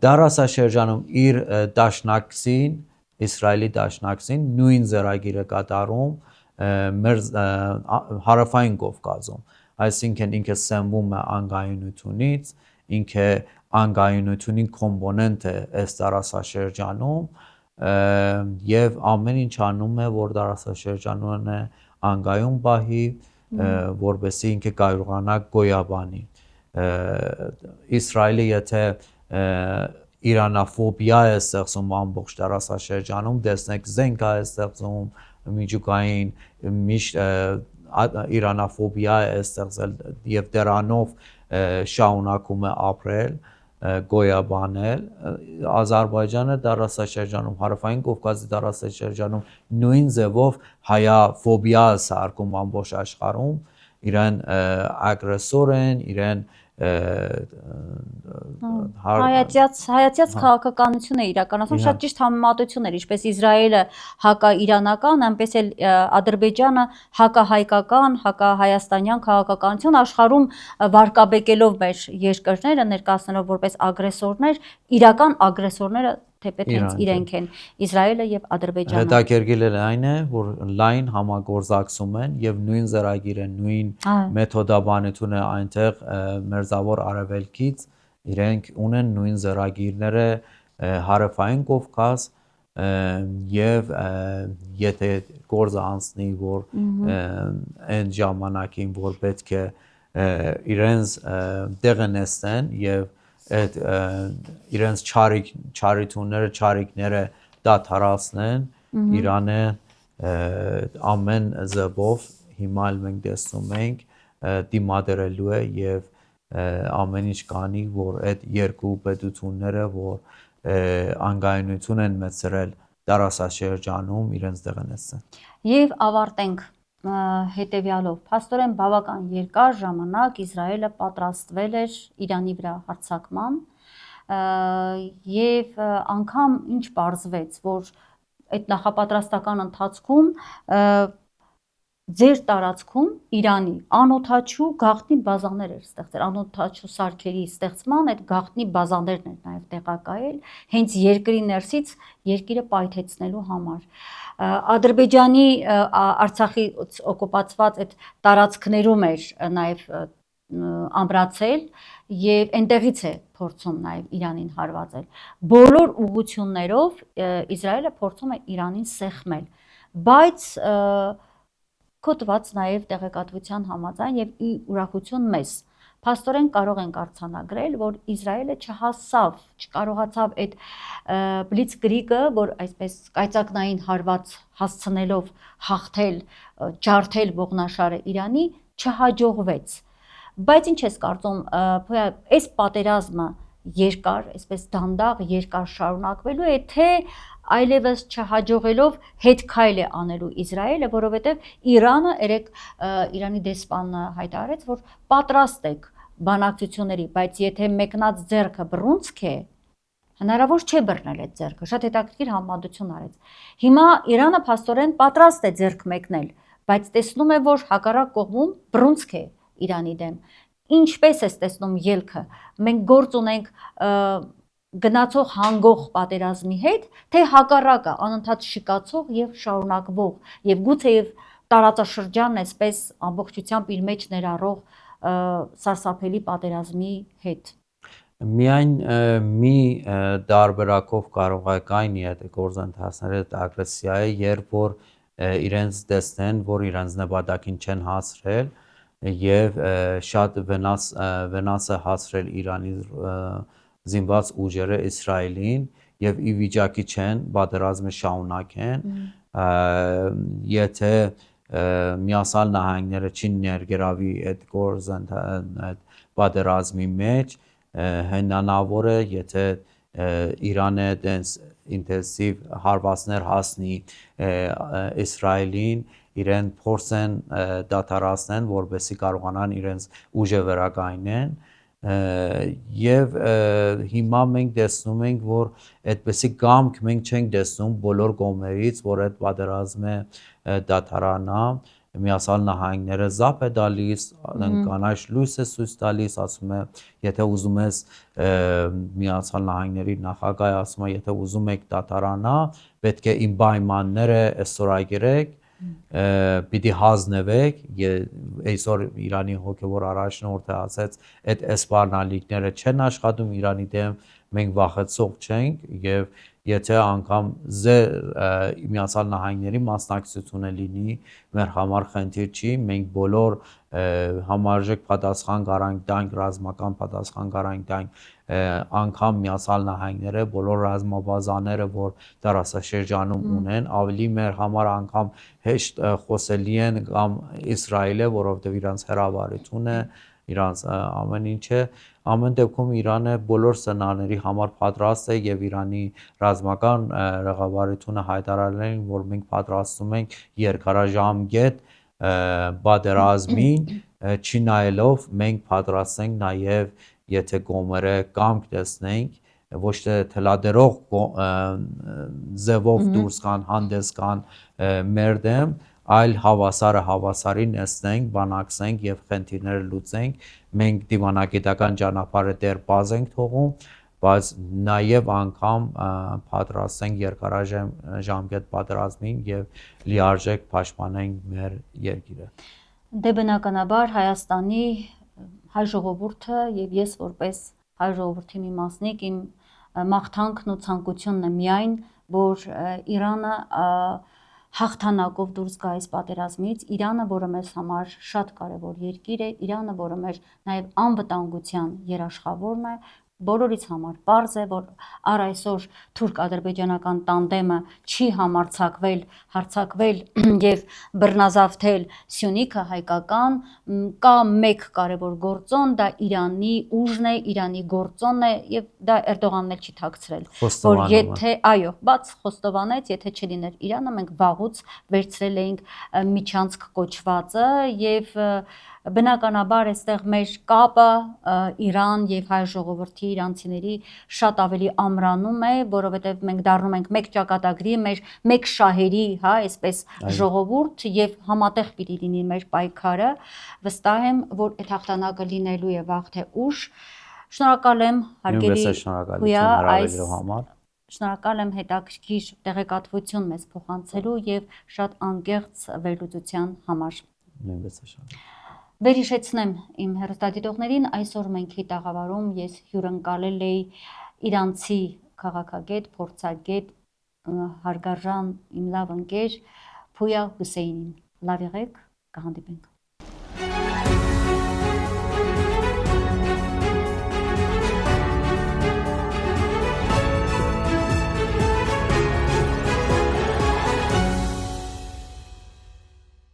Դարաշրջանում իր դաշնակցին, Իսրայելի դաշնակցին նույն ծրագիրը կատարում մեր հարավային Կովկասում, այսինքն ինքը սնվում է անկայունությունից, ինքը անկայունությունի կոմպոնենտ է այս դարաշրջանում եւ ամեն ինչ անում է, որ դարաշրջանն է անկայուն բահի, որովհետեւ ինքը կարողանա գոյաբանի։ Իսրայելը եթե իրանաֆոբիա է ստեղծում ամբողջ դարաշրջանում, տեսնեք զենք է ստեղծում միջուկային միշտ իրանաֆոբիա է ստեղծել եւ դրանով շարունակում է ապրել, գոյաբանել։ Ադրբեջանը դարաշրջանում, հարավային Կովկասի դարաշրջանում նույն ձևով հայաֆոբիա է սարքում ամբողջ աշխարհում, իրեն ագրեսոր են, իրեն հայացյաց քաղաքականություն է իրականացում, շատ ճիշտ համեմատություն էր, ինչպես Իսրայելը հակաիրանական, այնպես էլ Ադրբեջանը հակահայկական, հակահայաստանյան քաղաքականություն աշխարհում վարկաբեկելով մեր երկրները, ներկայացնելով որպես ագրեսորներ, իրական ագրեսորները թեպետ հենց իրենք են Իսրայելը եւ Ադրբեջանը։ Հետաքրքիրն այն է, որ լայն համագործակցում են եւ նույն ծրագիրը, նույն մեթոդաբանությունը այնտեղ Մերձավոր Արևելքից իրենք ունեն նույն ծրագիրները հարավային Կովկաս եւ եթե գործը անցնի, որ այն ժամանակին, որ պետք է իրենց տեղը նստեն եւ այդ իրենց չարիքները դադարեցնեն, Իրանը ամեն ձևով հիմա մենք տեսնում ենք դիմադրելու է եւ ամեն ինչ կանի, որ այդ երկու պետությունները, որ անկայունություն են մեծրել դարաշրջանում, իրենց տեղը նստեն։ Եվ ավարտենք հետևյալով, փաստորեն բավական երկար ժամանակ Իսրայելը պատրաստվել էր Իրանի վրա հարձակման եւ անգամ ինչ պարզվեց, որ այդ նախապատրաստական ընթացքում ձեր տարածքում Իրանի անօթաչու գաղտնի բազաներ էր ստեղծել, անօթաչու սարքերի ստեղծման այդ գաղտնի բազաներն էր նաև տեղակայել հենց երկրի ներսից երկիրը պայթեցնելու համար։ Ադրբեջանի Արցախի օկուպացված այդ տարածքներում էր նաև ամրացել եւ այնտեղից է փորձում նաև Իրանին հարվածել։ Բոլոր ուղղություններով Իսրայելը փորձում է Իրանին սեղմել, բայց կոտրված նաև տեղեկատվության համաձայն եւ ի ուրախություն մեզ փաստորեն կարող ենք արձանագրել, որ Իսրայելը չկարողացավ այդ բլիցկրիգը, որ այսպես կայծակնային հարված հասցնելով հաղթել, ջարդել ողնաշարը Իրանի, չհաջողվեց։ Բայց ինչ ես կարծում, այս պատերազմը երկար, այսպես դանդաղ երկար շարունակվելու է, թե այլևս չհաջողելով հետ քայլ է անելու Իսրայելը, որովհետև Իրանը Իրանի դեսպանը հայտարարեց, որ պատրաստ եք բանակցությունների, բայց եթե մեկնած ձեռքը բռունցք է, հնարավոր չէ բռնել այդ ձեռքը, շատ հետաքրքիր համեմատություն արեց։ Հիմա Իրանը փաստորեն պատրաստ է ձեռք մեկնել, բայց տեսնում է, որ հակառակ կողմում բռունցք է Իրանի դեմ։ Ինչպես ես տեսնում ելքը։ Մենք գործ ունենք գնացող հանգող պատերազմի հետ, թե հակառակը անընդհատ շիկացող եւ շարունակվող եւ գուցեև տարածաշրջանն այսպես ամբողջությամբ իր մեջ ներառող սարսափելի պատերազմի հետ։ Միայն մի դարբերակով կարող է կայնի այդ գործընթացները ագրեսիայի, երբ որ իրենց տեսնեն, որ իրենց նպատակին չեն հասրել, եւ շատ վնաս է հասրել Իրանի զինված ուժերը Իսրայելին եւ ի վիճակի չեն պատերազմը շարունակեն եթե Միացյալ Նահանգները չի ներգրավի այդ գործն այդ պատերազմի մեջ հնանավոր է եթե Իրանը դենց ինտենսիվ հարվածներ հասնի Իսրայելին իրեն փորձեն դադարեցնեն որպեսզի կարողանան իրենց ուժը վերականգնեն եւ հիմա մենք տեսնում ենք որ այդպեսի կամք մենք չենք տեսնում բոլոր կողմերից որ այդ պատերազմը դադարանա Միացյալ Նահանգները զապ է տալիս կանաչ լույս է ցույց տալիս ասում է եթե ուզում ես Միացյալ Նահանգների նախագահը ասում է եթե ուզում եք դատարանա պետք է իմ պայմանները ստորագրեք պիտի հանձնվեք այսօր Իրանի հոգևոր առաջնորդը ասաց այդ սպառնալիքները չեն աշխատում Իրանի դեմ մենք վախեցող չենք եւ եթե անգամ Միացյալ Նահանգների մասնակցությունը լինի մեր համար խնդիր չի մենք բոլոր համարժեք պատասխան garanք տանք ռազմական պատասխան garanք տանք անգամ Միացյալ Նահանգները բոլոր ռազմաբազաները որ դարաշրջանում ունեն ավելի մեր համար անգամ հեշտ խոսելի են կամ Իսրայելը որովհետեւ իրանց հրավառությունը իրանց ամեն ինչը ամեն դեպքում Իրանը բոլոր սցենարների համար պատրաստ է եւ Իրանի ռազմական ռաղավարությունը հայտարարել են որ մենք պատրաստում ենք երկարաժամկետ պատերազմին չնայելով մենք պատրաստ ենք նաեւ եթե կողմերը կամք տեսնենք ոչ թե թելադրող ձևով դուրս կան հանդես կան մեր դեմ այլ հավասարը հավասարին նստենք բանակցենք եւ խնդիրները լուծենք մենք դիվանագիտական ճանապարհը դեռ բաց ենք թողում բայց նաեւ անգամ պատրաստ ենք երկարաժամկետ պատերազմին եւ լիարժեք պաշտպանենք մեր երկիրը դե բնականաբար Հայաստանի հայ ժողովուրդը եւ ես որպես հայ ժողովրդի մի մասնիկ իմ մաղթանքն ու ցանկությունն է միայն որ Իրանը հաղթանակով դուրս գա այս պատերազմից Իրանը որը մեզ համար շատ կարևոր երկիր է Իրանը որը մեր նաև անվտանգության երաշխավորն է բոլորից համար պարզ է որ առ այսօր թուրք-ադրբեջանական տանդեմը չի հարձակվել եւ բռնազավթել Սյունիքը հայկական կա մեկ կարևոր գործոն դա Իրանի ուժն է Իրանի գործոնն է եւ դա Էրդողանն էլ չի թաքցրել որ եթե այո բաց խոստովանեց եթե չլիներ Իրանը մենք վաղուց վերցրել էինք միջանցք կոչվածը եւ բնականաբար այստեղ մեր կապը Իրան եւ հայ ժողովրդի իրանցիների շատ ավելի ամրանում է որովհետեւ մենք դառնում ենք մեկ ճակատագրի մեր մեկ շահերի հա այսպես ժողովուրդ եւ համատեղ պիտի լինի մեր պայքարը վստահ եմ որ այդ հաղթանակը լինելու է վաղ թե ուշ շնորհակալ եմ հարգելի շնորհակալ եմ հետաքրքիր տեղեկատվություն մեզ փոխանցելու եւ շատ անկեղծ վերլուծության համար Վերհիշեցնեմ իմ հեռուստադիտողներին այսօր մենք հիտաղավարում ես հյուրընկալել էի իրանցի քաղաքագետ, փորձագետ, հարգարժան իմ լավ ընկեր Փույա Հուսեյնին։ Լավ եղեք, կհանդիպենք